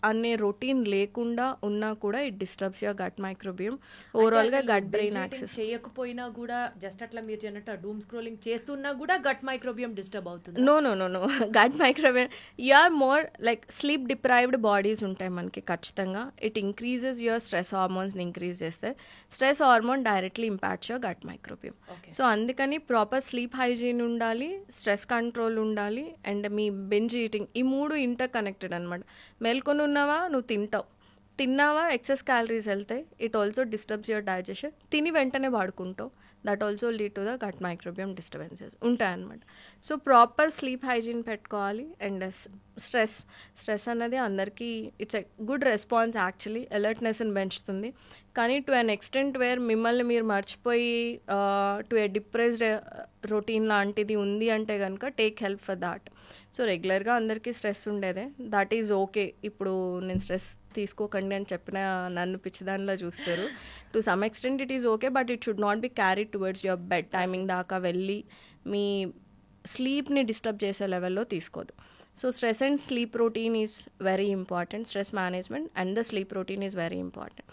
అనే రొటీన్ లేకుండా ఉన్నా కూడా it disturbs your gut microbiome. ఓవరాల్గా గట్ బ్రెయిన్ యాక్సెస్ చేయకపోయినా కూడా జస్ట్ అట్లా మీరు చెప్పినట్టు డూమ్ స్క్రోలింగ్ చేస్తున్నా కూడా గట్ మైక్రోబియం డిస్టర్బ్ అవుతుంది. No gut microbiome you are more like sleep deprived bodies ఉంటాయి మనకి ఖచ్చితంగా. ఇట్ ఇంక్రీజెస్ యువర్ స్ట్రెస్ హార్మోన్స్ని ఇంక్రీజ్ చేస్తే stress hormone directly impacts your gut microbiome. So అందుకని ప్రాపర్ స్లీప్ హైజీన్ ఉండాలి, స్ట్రెస్ కంట్రోల్ ఉండాలి, and మీ బింజ్ ఈటింగ్, ఈ 3 ఇంటర్ కనెక్టెడ్ అనమాట. మేల్కొని ఉన్నావా నువ్వు తిన్నావా ఎక్సెస్ క్యాలరీస్ వెళ్తాయి, it also disturbs your digestion. తిని వెంటనే వాడుకుంటావు, that also lead to the gut microbiome disturbances ఉంటాయన్నమాట. సో ప్రాపర్ స్లీప్ హైజీన్ పెట్టుకోవాలి. అండ్ స్ట్రెస్ అన్నది అందరికీ it's a good response actually, అలర్ట్నెస్ని పెంచుతుంది. కానీ టు అన్ ఎక్స్టెంట్ వేర్ మిమ్మల్ని మీరు మర్చిపోయి టు ఏ డిప్రెస్డ్ రొటీన్ లాంటిది ఉంది అంటే కనుక take help for that. So రెగ్యులర్గా అందరికీ స్ట్రెస్ ఉండేదే, దట్ ఈజ్ ఓకే. ఇప్పుడు నేను స్ట్రెస్ తీసుకోకండి అని చెప్పిన నన్ను పిచ్చిదానిలో చూస్తారు. To some extent it is okay, but it should not be carried towards your bed timing దాకా వెళ్ళి మీ స్లీప్ని డిస్టర్బ్ చేసే లెవెల్లో తీసుకోదు. So stress and sleep routine is very important. Stress management and the sleep routine is very important.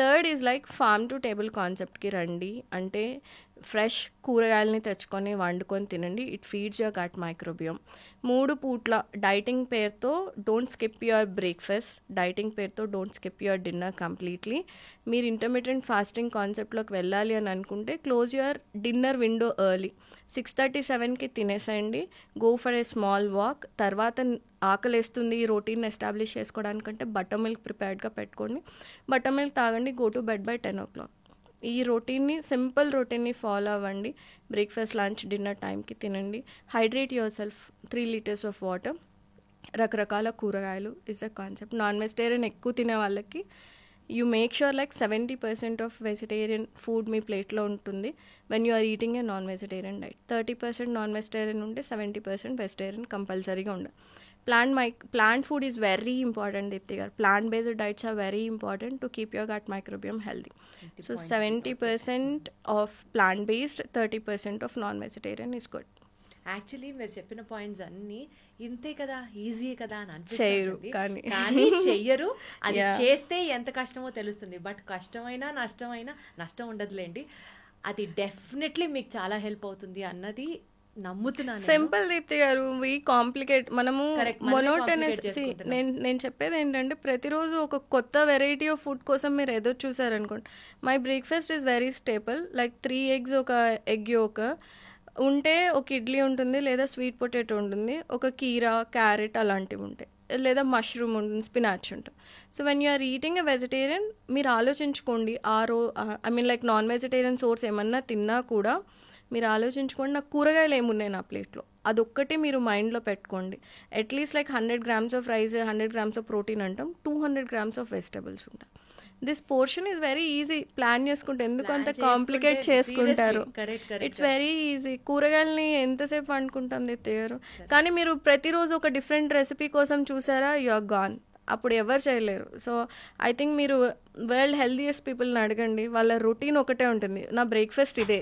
Third is like farm to table కాన్సెప్ట్కి రండి. అంటే ఫ్రెష్ కూరగాయలని తెచ్చుకొని వండుకొని తినండి. It feeds your gut microbiome. 3 పూట్ల డైటింగ్ పేరుతో don't skip your breakfast, dieting పేరుతో don't skip your dinner completely. మీరు ఇంటర్మీడియట్ ఫాస్టింగ్ కాన్సెప్ట్లోకి వెళ్ళాలి అని అనుకుంటే close your dinner window early. 6:37కి తినేసేయండి, go for a small walk. తర్వాత ఆకలేస్తుంది రొటీన్ ఎస్టాబ్లిష్ చేసుకోవడానికంటే బటర్ మిల్క్ ప్రిపేర్డ్గా పెట్టుకోండి, బటర్ మిల్క్ తాగండి, go to bed by 10 o'clock. ఈ రొటీన్ని, సింపుల్ రొటీన్ని ఫాలో అవ్వండి. బ్రేక్ఫాస్ట్, లంచ్, డిన్నర్ టైంకి తినండి. Hydrate yourself, 3 liters of water, రకరకాల కూరగాయలు is a concept. Non vegetarian ఎక్కువ తినే వాళ్ళకి you make sure like 70% of vegetarian food మీ ప్లేట్లో ఉంటుంది when you are eating a non vegetarian diet. 30% non vegetarian ఉంటే 70% వెజిటేరియన్ కంపల్సరీగా ఉండాలి. Plant food is very important, Deepti garu. Plant-based diets are very important to keep your gut microbiome healthy. So 70% of plant-based, 30% of non-vegetarian is good. Actually మీరు చెప్పిన points అన్నీ ఇంతే కదా, easy కదా అని అనిపిస్తుంది, కానీ చెయ్యరు. అది చేస్తే ఎంత కష్టమో తెలుస్తుంది. బట్ కష్టమైనా నష్టం ఉండదులేండి, అది డెఫినెట్లీ మీకు చాలా హెల్ప్ అవుతుంది అన్నది నమ్ముతున్నాను. సింపుల్ దీప్తి గారు, వీ కాంప్లికేట్, మనము మొనోటనస్. నేను చెప్పేది ఏంటంటే ప్రతిరోజు ఒక కొత్త వెరైటీ ఆఫ్ ఫుడ్ కోసం మీరు ఎదురు చూసారనుకోండి. My breakfast is very stable, like 3 eggs, ఒక ఎగ్ యోక్ ఉంటే, ఒక ఇడ్లీ ఉంటుంది, లేదా స్వీట్ పొటాటో ఉంటుంది, ఒక కీరా, క్యారెట్ అలాంటివి ఉంటాయి, లేదా మష్రూమ్ ఉంటుంది, స్పినాచ్ ఉంటుంది. So when you are eating a vegetarian, మీరు ఆలోచించుకోండి, I mean like non vegetarian source ఏమన్నా తిన్నా కూడా మీరు ఆలోచించుకోండి, నాకు కూరగాయలు ఏమున్నాయి నా ప్లేట్లో, అదొక్కటి మీరు మైండ్లో పెట్టుకోండి. At least like 100 grams of rice, 100 grams of protein అంటాం, 200 grams ఆఫ్ వెజిటబుల్స్ ఉంటాయి. This portion is very easy. Plan చేసుకుంటే ఎందుకు అంత కాంప్లికేట్ చేసుకుంటారు? It's very easy. కూరగాయలని ఎంతసేపు వండుకుంటాం తెయ్యారు, కానీ మీరు ప్రతిరోజు ఒక డిఫరెంట్ రెసిపీ కోసం చూసారా, యు ఆర్ గాన్. అప్పుడు ఎవరు చేయలేరు. సో ఐ థింక్ మీరు వరల్డ్ హెల్దియెస్ట్ పీపుల్ని అడగండి, వాళ్ళ రొటీన్ ఒకటే ఉంటుంది, నా బ్రేక్ఫాస్ట్ ఇదే,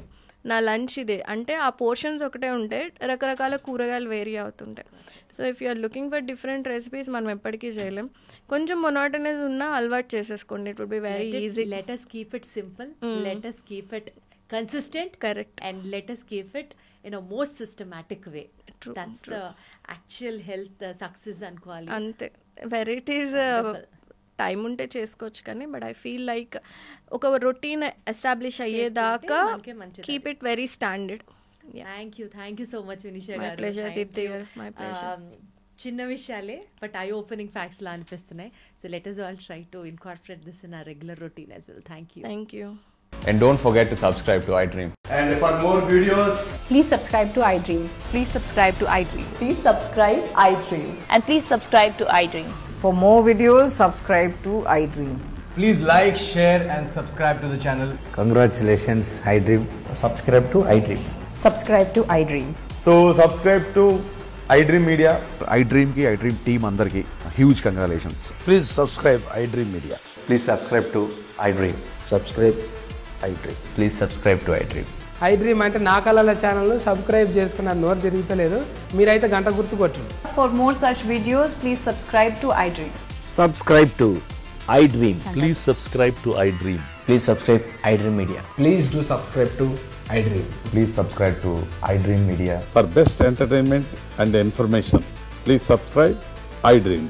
నా లంచ్ ఇదే, అంటే ఆ పోర్షన్స్ ఒకటే ఉంటాయి, రకరకాల కూరగాయలు వేరీ అవుతుంటాయి. So if you are looking for different recipes మనం ఎప్పటికీ చేయలేం. కొంచెం మొనోటనీస్ ఉన్నా అలవాటు చేసేసుకోండి, it would be very easy. Let us keep it simple, let us keep it consistent, Correct. and let us keep it in a most systematic way. True, That's the actual health success అనుకోవాలి. అంతే. Varieties time ఉంటే చేసుకోవచ్చు కానీ but I feel like ఒక routine establish అయ్యేదాకా మనకే మంచిది. Keep it very standard. Thank you so much Vinisha My గారు. pleasure, Thank Deepthi you. garu. My pleasure. చిన్న విషయాలే బట్ ఐ ఓపెనింగ్ ఫ్యాక్ట్స్ లా అనిపిస్తున్నాయి. So let us all try to incorporate this in our regular routine as well. Thank you. Thank you. And don't forget to subscribe to iDream. And for more videos, Please subscribe to iDream. Please subscribe to iDream. Please subscribe iDream. And please subscribe to iDream. For more videos, subscribe to iDream. please like, share and subscribe to the channel. Congratulations, iDream. Subscribe to iDream. Subscribe to iDream. So subscribe to iDream Media. iDream ki iDream team అందరికి huge congratulations. Please subscribe iDream Media. Please subscribe to iDream. Subscribe iDream. Please subscribe to iDream. iDream అంటే నా కళల ఛానల్ను subscribe చేసుకున్నారు, నోరు తిరుగుతలేదు, మీరైతే గంట గుర్తు కొట్టండి. For more such videos, please subscribe to iDream. Subscribe to iDream. Please subscribe to iDream. Please subscribe iDream Media. Please do subscribe to iDream. Please subscribe to iDream Media. For best entertainment and information, please subscribe iDream.